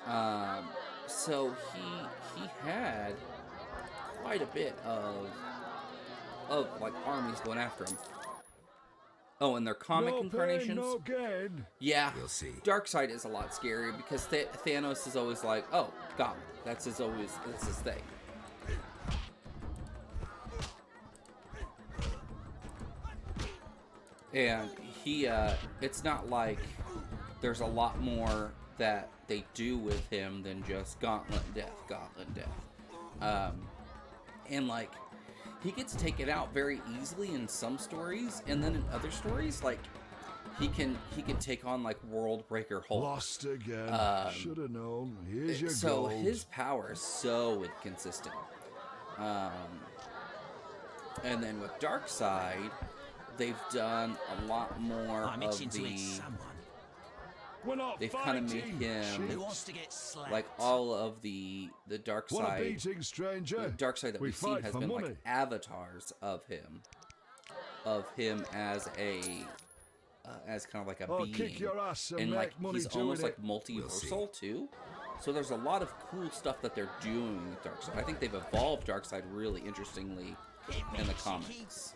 on. So he had quite a bit of like armies going after him. Oh, and their comic incarnations. No gain. Yeah, We'll see. Darkseid is a lot scarier because Thanos is always like, oh, got me. That's his thing. And he, it's not like there's a lot more that they do with him than just gauntlet death. And like, he gets taken out very easily in some stories, and then in other stories, like, he can take on like World Breaker Hulk. Lost again. Should have known. Here's your So gold. his power is so inconsistent. And then with Darkseid, they've done a lot more I'm of itching to eat the. someone. We're not They've kind of made fighting, him Who sheep. wants to get slapped? like all of the What a Darkseid. beating, stranger. The Darkseid that We we've seen fight has for been money. like avatars of him as a as kind of like a I'll being, kick your ass and like make money he's doing almost it. like multiversal too. So there's a lot of cool stuff that they're doing with Darkseid. I think they've evolved Darkseid really interestingly in the comics.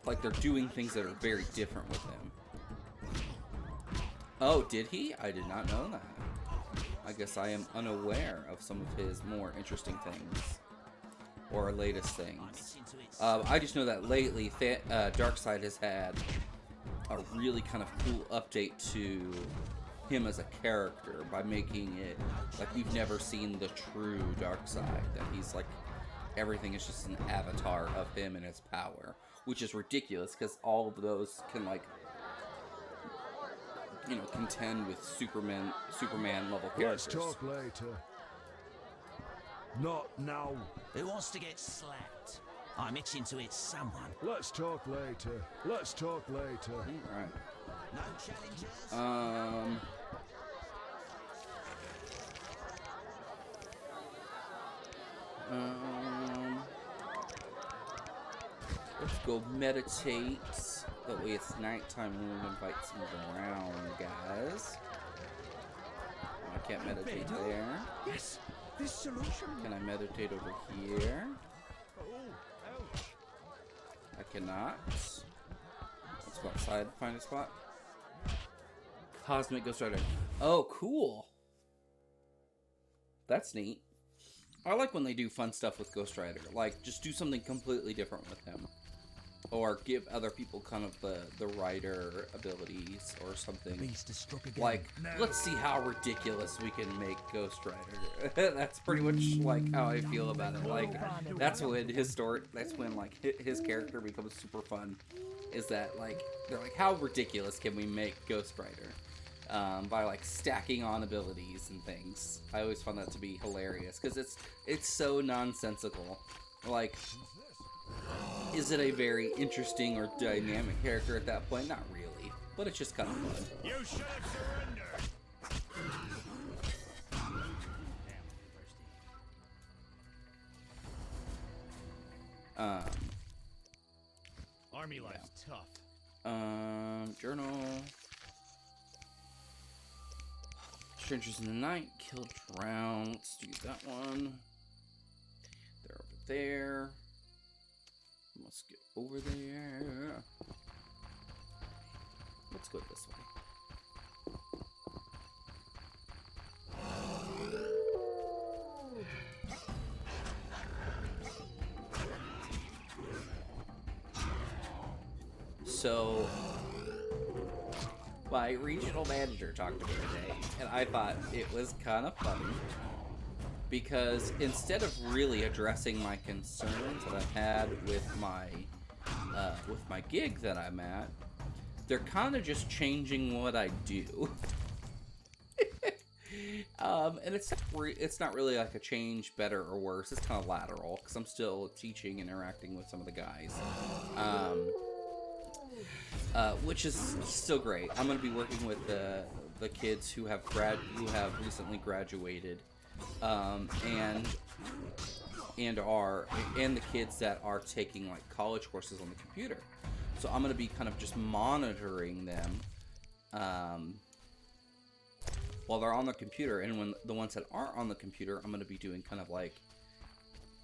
Like they're doing things that are very different with him. Oh, did he? I did not know that. I guess I am unaware of some of his more interesting things. Or latest things. I just know that lately, Darkseid has had a really kind of cool update to him as a character by making it like we've never seen the true Darkseid. That he's like, everything is just an avatar of him and his power. Which is ridiculous because all of those can like, contend with Superman level characters. Let's talk later. Not now. Who wants to get slapped? I'm itching to eat someone. Let's talk later. Let's talk later. Alright. No challenges? Let's go meditate. That way it's nighttime when we invite some around, guys. I can't meditate there. Yes, this solution. Can I meditate over here? Oh, ouch. I cannot. Let's go outside, find a spot. Cosmic Ghost Rider. Oh, cool. That's neat. I like when they do fun stuff with Ghost Rider. Like, just do something completely different with him. Or give other people kind of the rider abilities or something. Beast is struck again. Like, let's see how ridiculous we can make Ghost Rider. That's pretty much like how I feel about it. Like, that's when like his character becomes super fun. Is that like they're like, how ridiculous can we make Ghost Rider? By like stacking on abilities and things. I always found that to be hilarious because it's so nonsensical. Like, is it a very interesting or dynamic character at that point? Not really, but it's just kind of fun. You should have surrendered. Army life's tough. Journal. Strangers in the Night, Kill Drown. Let's do that one. They're over there. let's get over there. Let's go this way. So, my regional manager talked to me today, and I thought it was kind of funny because instead of really addressing my concerns that I've had with my gig that I'm at, they're kind of just changing what I do. And it's not really like a change better or worse. It's kind of lateral because I'm still teaching, interacting with some of the guys. Which is still great. I'm going to be working with the kids who have recently graduated, and the kids that are taking like college courses on the computer. So I'm going to be kind of just monitoring them while they're on the computer, and when the ones that aren't on the computer, I'm going to be doing kind of like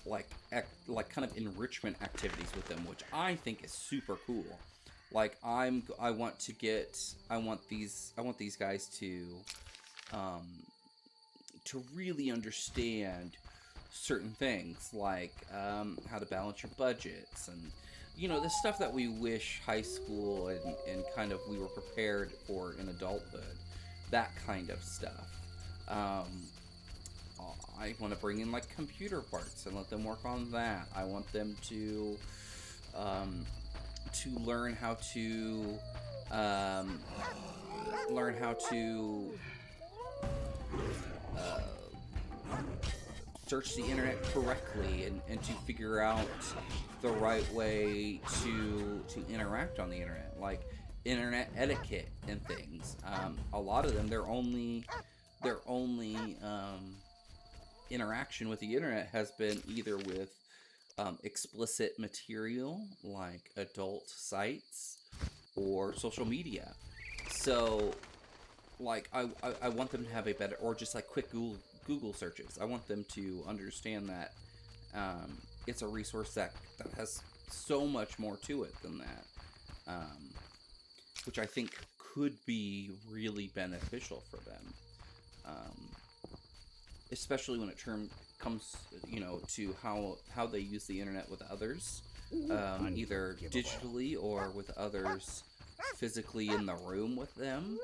kind of enrichment activities with them, which I think is super cool. Like I want these guys to really understand certain things, like how to balance your budgets, and the stuff that we wish high school and kind of we were prepared for in adulthood, that kind of stuff. I want to bring in like computer parts and let them work on that. I want them to learn how to search the internet correctly and to figure out the right way to interact on the internet, like internet etiquette and things. A lot of them, their only interaction with the internet has been either with explicit material like adult sites or social media. So like I want them to have a better, or just like quick Google searches. I want them to understand that it's a resource that has so much more to it than that, which I think could be really beneficial for them, especially when it comes to how they use the internet with others, either digitally or with others physically in the room with them.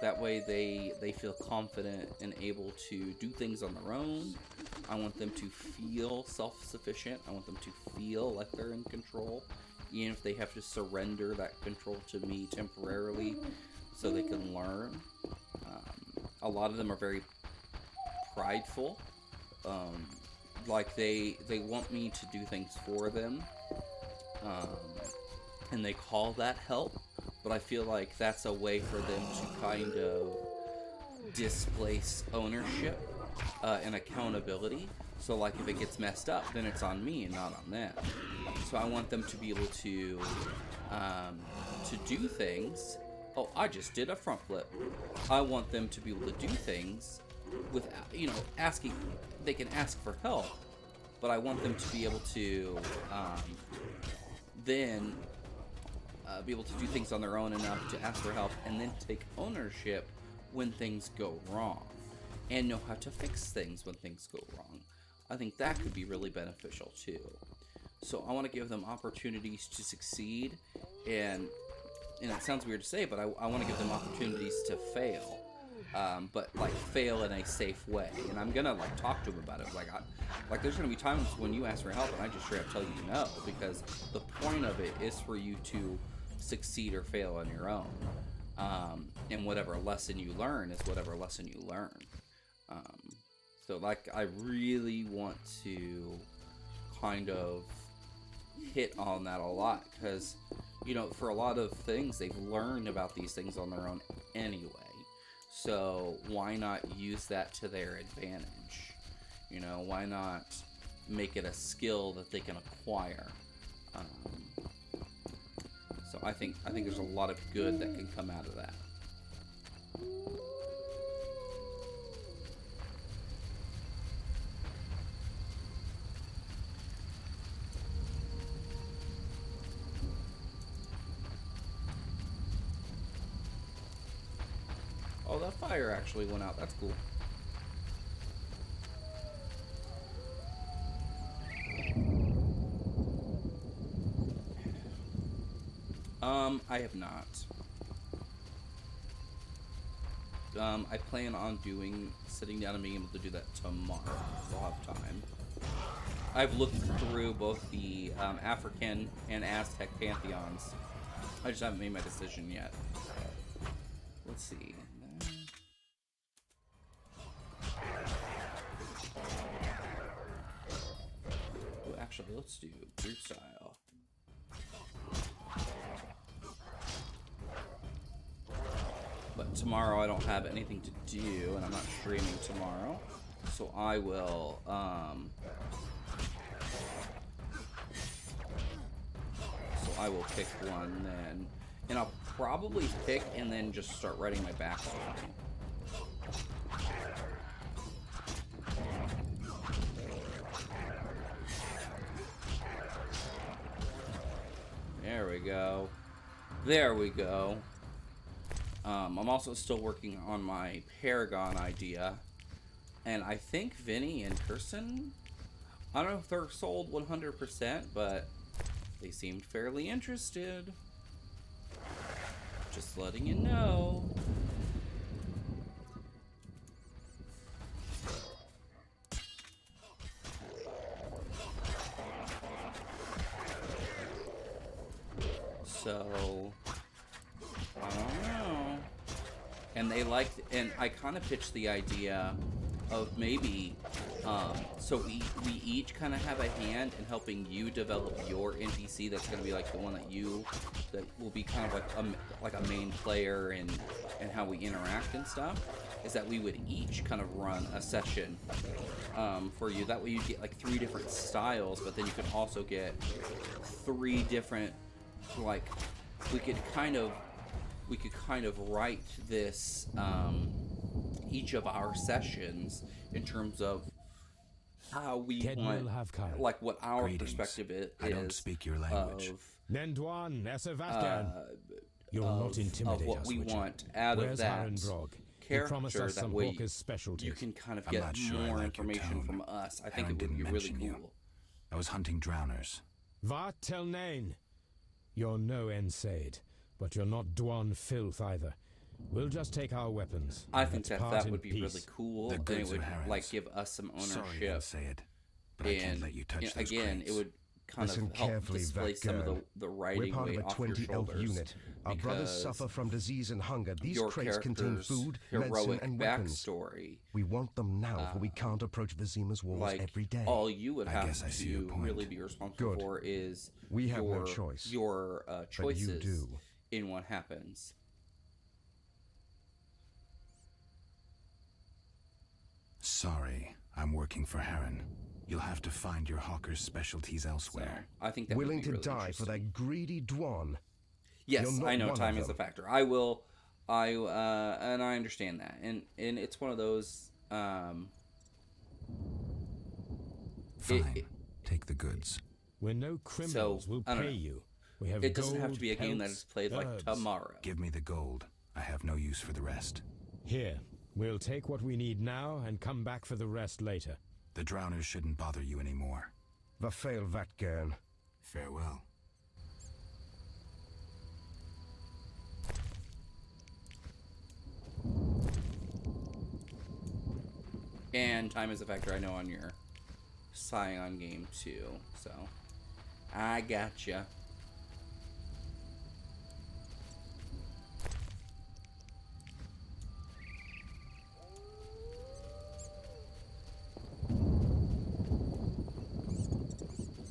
That way they feel confident and able to do things on their own. I want them to feel self-sufficient. I want them to feel like they're in control, even if they have to surrender that control to me temporarily so they can learn. A lot of them are very prideful. Like they want me to do things for them, and they call that help. But I feel like that's a way for them to kind of displace ownership and accountability. So like if it gets messed up, then it's on me and not on them. So I want them to be able to do things. Oh, I just did a front flip. I want them to be able to do things without, asking. They can ask for help, but I want them to be able to then be able to do things on their own enough to ask for help, and then take ownership when things go wrong, and know how to fix things when things go wrong. I think that could be really beneficial too. So I want to give them opportunities to succeed, and it sounds weird to say, but I want to give them opportunities to fail, but like fail in a safe way. And I'm gonna like talk to them about it. Like there's gonna be times when you ask for help and I just straight up tell you no, because the point of it is for you to succeed or fail on your own, and whatever lesson you learn is whatever lesson you learn. So like I really want to kind of hit on that a lot, because for a lot of things they've learned about these things on their own anyway, so why not use that to their advantage? Why not make it a skill that they can acquire? So I think there's a lot of good that can come out of that. fire actually went out. That's cool. I have not. I plan on sitting down and being able to do that tomorrow, so I'll have time. I've looked through both the African and Aztec pantheons. I just haven't made my decision yet. Let's see. Ooh, actually, let's do group style. But tomorrow I don't have anything to do, and I'm not streaming tomorrow, so I will pick one then, and I'll probably pick and then just start writing my backstory. There we go. There we go. I'm also still working on my Paragon idea, and I think Vinny and Kirsten, I don't know if they're sold 100%, but they seemed fairly interested. Just letting you know. So, I don't know. And they liked, and I kind of pitched the idea of maybe, so we each kind of have a hand in helping you develop your NPC that's going to be like the one that will be kind of like a main player and how we interact and stuff, is that we would each kind of run a session for you. That way you get like 3 different styles, but then you can also get 3 different, like, we could kind of write this, each of our sessions in terms of how we want, like what our perspective is. I don't speak your language. You'll not intimidate of what us, we Witcher. want out Where's of that character. us That some way Hawker's specialties. you can kind of I'm get not sure I more like your information tone. from us. I think Aaron it would be didn't really mention you. cool. I was hunting drowners. What tell name? You're no Ensaid, but you're not Dwan filth either. We'll just take our weapons. I think Let's part that in would be peace. really cool, The and it goods would are Harren's. like give us some Sorry, ownership. I'll say it, but I can't And let you touch those again, crates. it would kind Listen of help carefully, display some of Vakgern. the We're writing part of weight a off your 20 elf shoulders. unit. Our brothers because suffer from disease and hunger. These your crates contain character's food, medicine, heroic and weapons. backstory. We want them now, for we can't approach Vizima's walls Like every day. all you would I have guess I see your to point. really be responsible Good. for is We have your, no choice. your But choices you do. in what happens. Sorry, I'm working for Harren. You'll have to find your Hawker's specialties elsewhere. I think that Willing would be to really die for interesting. that greedy Dwan. Yes, You're not I know one of time is a them. factor. I will, and I understand that, and it's one of those. Fine. Take the goods. When no criminals will I don't pay know. you, we have It doesn't have gold, to be a game that pelts, is played like herbs. tomorrow. Give me the gold. I have no use for the rest. Here, we'll take what we need now and come back for the rest later. The drowners shouldn't bother you anymore. Vafail Vatgern. Farewell. And time is a factor, I know, on your Scion game too. So I gotcha.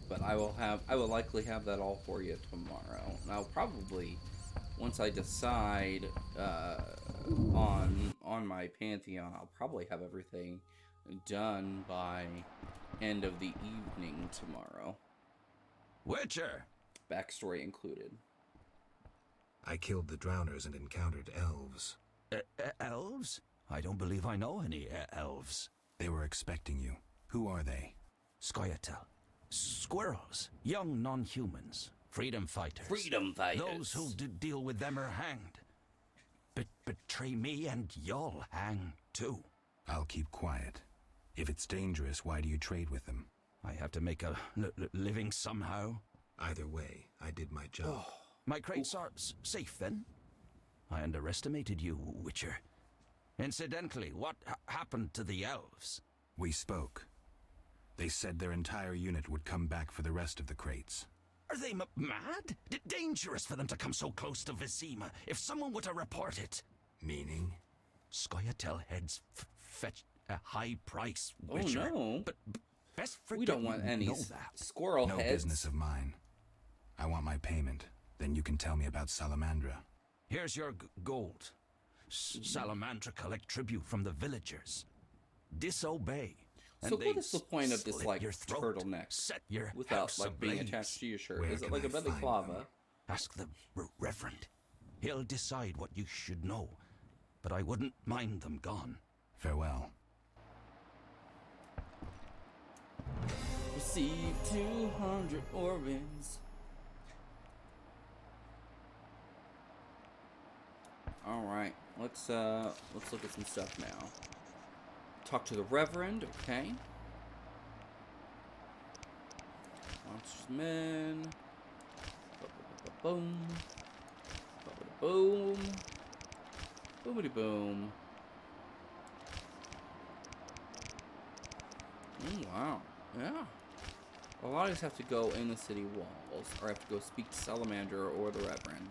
But I will likely have that all for you tomorrow. And I'll probably, once I decide on my Pantheon, I'll probably have everything done by end of the evening tomorrow. Witcher! Backstory included. I killed the drowners and encountered elves. Elves? I don't believe I know any elves. They were expecting you. Who are they? Scoia'tael. Squirrels. Young non-humans. Freedom fighters. Freedom fighters. Those who deal with them are hanged. betray me and you'll hang too. I'll keep quiet. If it's dangerous, why do you trade with them? I have to make a living somehow. Either way, I did my job. My crates are safe then? I underestimated you, Witcher. Incidentally, what happened to the elves? We spoke. They said their entire unit would come back for the rest of the crates. Are they mad? Dangerous for them to come so close to Vizima. If someone were to report it. Meaning? Scoia'tael heads fetch a high price, Witcher. Oh no. But best forget We don't want any know that. squirrel No heads. business of mine. I want my payment. Then you can tell me about Salamandra. Here's your gold. Salamandra collect tribute from the villagers. Disobey. So and what is the point of this, slit like, your throat, turtleneck set your without, house like, being ablaze? attached to your shirt? Where Is it can like I a find balaclava? them? Ask the Reverend. He'll decide what you should know. But I wouldn't mind them gone. Farewell. Receive 200 orbs. All right, let's look at some stuff now. Talk to the Reverend, okay. Monsters Men. Boom. Boom. Boomity boom. Wow. Yeah. A lot of us have to go in the city walls, or have to go speak to Salamander or the Reverend.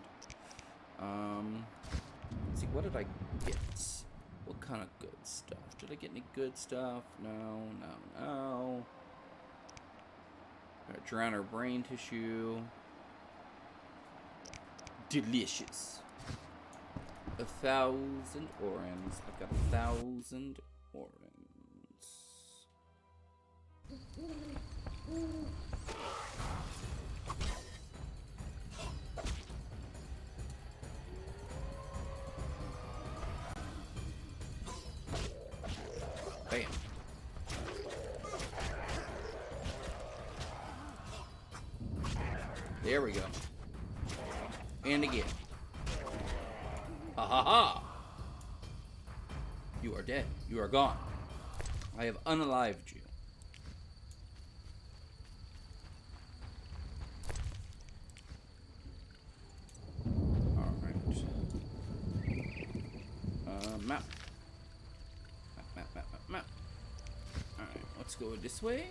Let's see, what did I get? What kind of good stuff? Did I get any good stuff? No. Drowner brain tissue. Delicious. 1,000 orange. I've got 1,000 orange. Bam. There we go. And again. Ha ha ha! You are dead. You are gone. I have unalived you. Alright. Map. Map. Alright, let's go this way.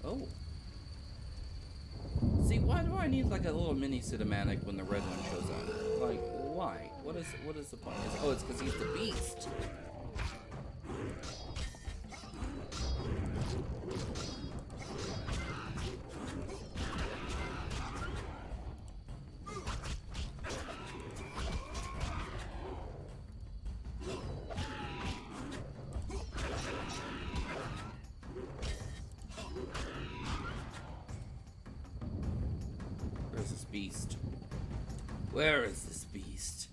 Oh. See, why do I need like a little mini cinematic when the red one shows up? Like, why? What is the point? Oh, it's because he's the beast. Where's this beast? Where is this beast?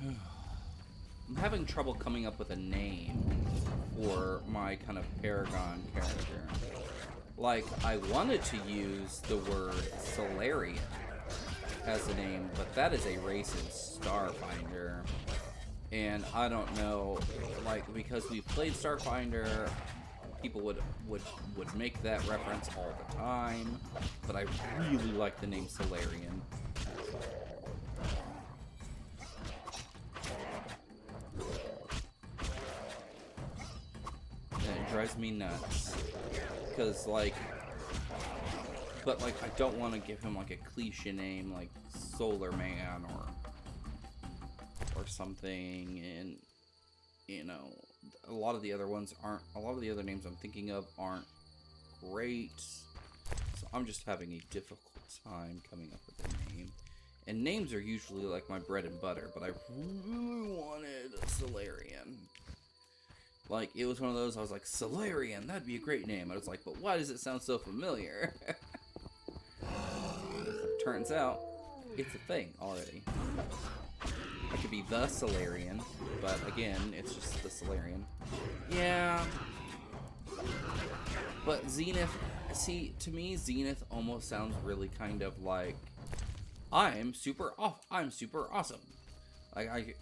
I'm having trouble coming up with a name for my kind of Paragon character. Like, I wanted to use the word Solarian as a name, but that is a racist Starfinder. And I don't know, like, because we've played Starfinder, people would make that reference all the time, but I really like the name Solarian. And it drives me nuts. Because, like, but, like, I don't want to give him, like, a cliche name, like Solar Man or something, and, you know, a lot of the other names I'm thinking of aren't great, so I'm just having a difficult time coming up with a name. And names are usually, like, my bread and butter, but I really wanted a Solarian. Like, it was one of those, I was like, Solarian, that'd be a great name. I was like, but why does it sound so familiar? Turns out, it's a thing already. I could be the Solarian, but again, it's just the Solarian. Yeah. But Zenith, see, to me, Zenith almost sounds really kind of like, I'm super awesome. Like,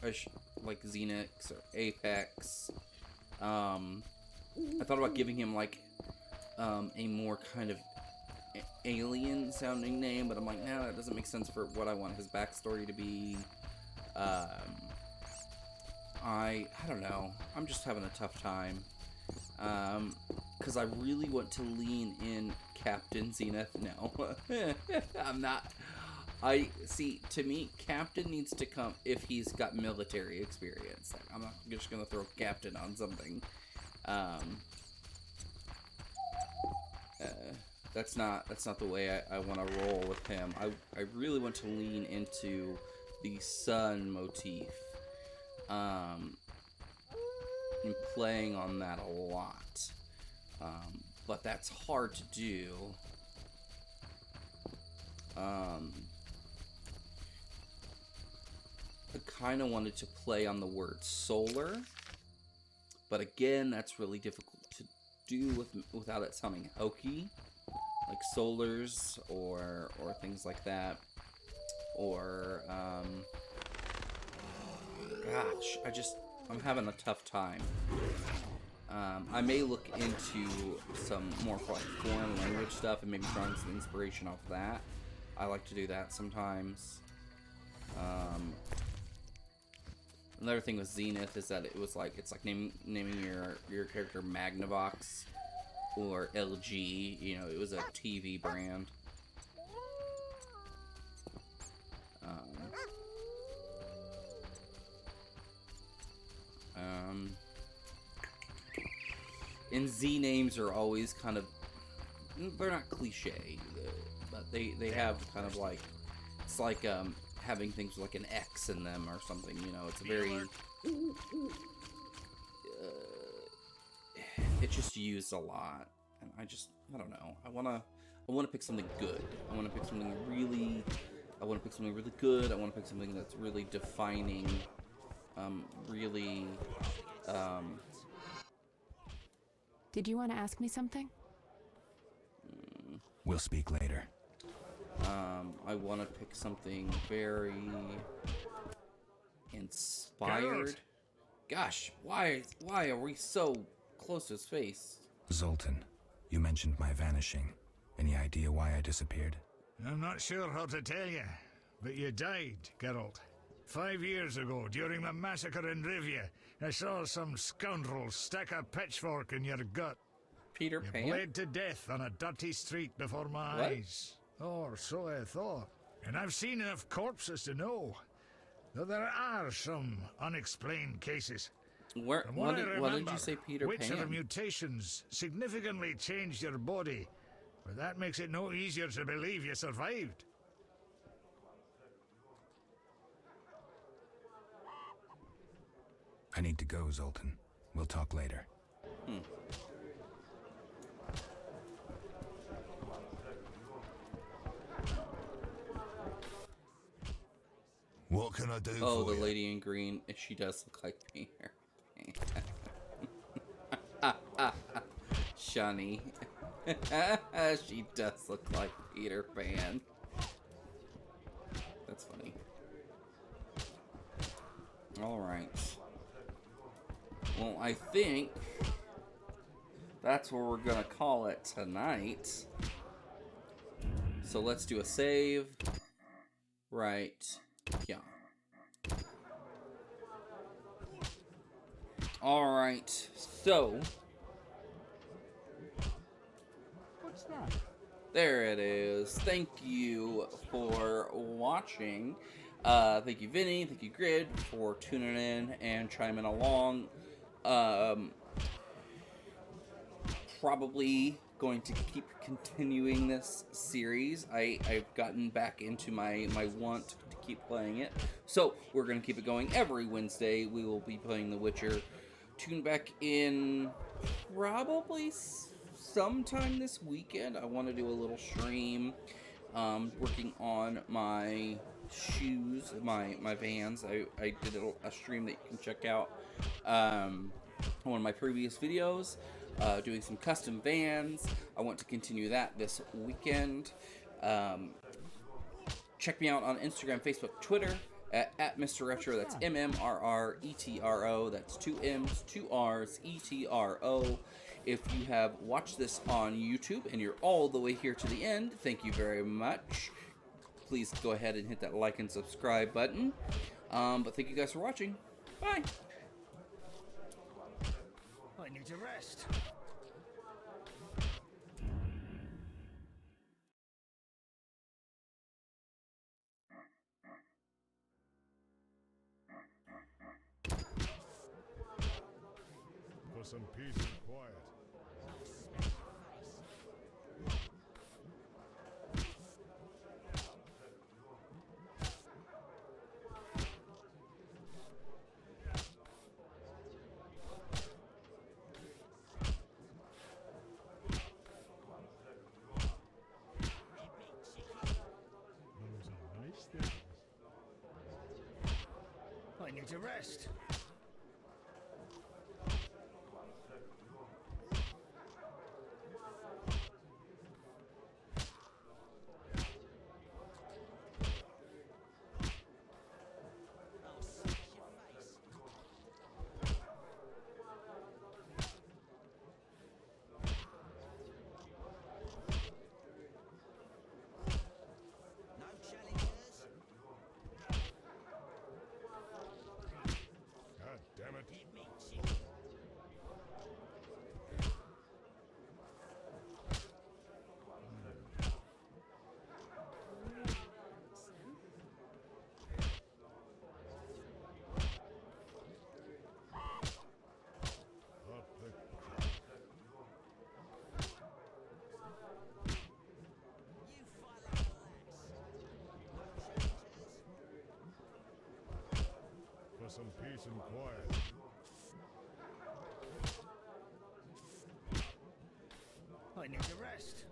like Zenith or Apex. I thought about giving him, like, a more kind of alien-sounding name, but I'm like, no, that doesn't make sense for what I want his backstory to be. I don't know. I'm just having a tough time. Because I really want to lean in Captain Zenith. No. I'm not. See, to me, Captain needs to come if he's got military experience. Like, I'm not just going to throw Captain on something. That's not the way I want to roll with him. I really want to lean into the sun motif. And playing on that a lot. But that's hard to do. I kind of wanted to play on the word solar, but again, that's really difficult to do without it sounding hokey, like solars or things like that. Or gosh, I'm having a tough time. I may look into some more like foreign language stuff and maybe drawing some inspiration off that. I like to do that sometimes. Another thing with Zenith is that it's like naming your character Magnavox or LG. You know, it was a TV brand. And Z names are always kind of, they're not cliche, but they have kind of like, it's like having things with like an X in them or something, you know. It's a very it's just used a lot, and I don't know. I want to pick something good. I want to pick something really good. I want to pick something that's really defining, really Did you want to ask me something? We'll speak later. I want to pick something very inspired. Gosh, why are we so close to his face? Zoltan, you mentioned my vanishing. Any idea why I disappeared? I'm not sure how to tell you, but you died, Geralt. 5 years ago, during the massacre in Rivia, I saw some scoundrel stick a pitchfork in your gut. Peter Pan? You bled to death on a dirty street before my eyes. Or so I thought. And I've seen enough corpses to know that there are some unexplained cases. What did you say, Peter which Pan? of the mutations significantly changed your body, but that makes it no easier to believe you survived. I need to go, Zoltan. We'll talk later. What can I do for Oh, the you? lady in green. She does look like Peter. Shani. She does look like Peter Pan. That's funny. Alright. Well, I think that's where we're gonna call it tonight. So let's do a save. Right. Yeah. Alright. So. What's that? There it is. Thank you for watching. Thank you, Vinny. Thank you, Grid, for tuning in and chiming along. Probably going to keep continuing this series. I've gotten back into my want to keep playing it. So we're going to keep it going every Wednesday. We will be playing The Witcher. Tune back in probably sometime this weekend. I want to do a little stream, working on my shoes, my Vans. I did a stream that you can check out on one of my previous videos, doing some custom Vans. I want to continue that this weekend. Check me out on Instagram, Facebook, Twitter at mMrRetro. That's mMrRetro. That's 2 M's, 2 R's, ETRO. If you have watched this on YouTube and you're all the way here to the end, thank you very much. Please go ahead and hit that like and subscribe button. But thank you guys for watching. Bye. I need to rest. For some peace and quiet. Those are nice things. I need to rest. God damn it. Up the creek. For some peace and quiet. I need to rest.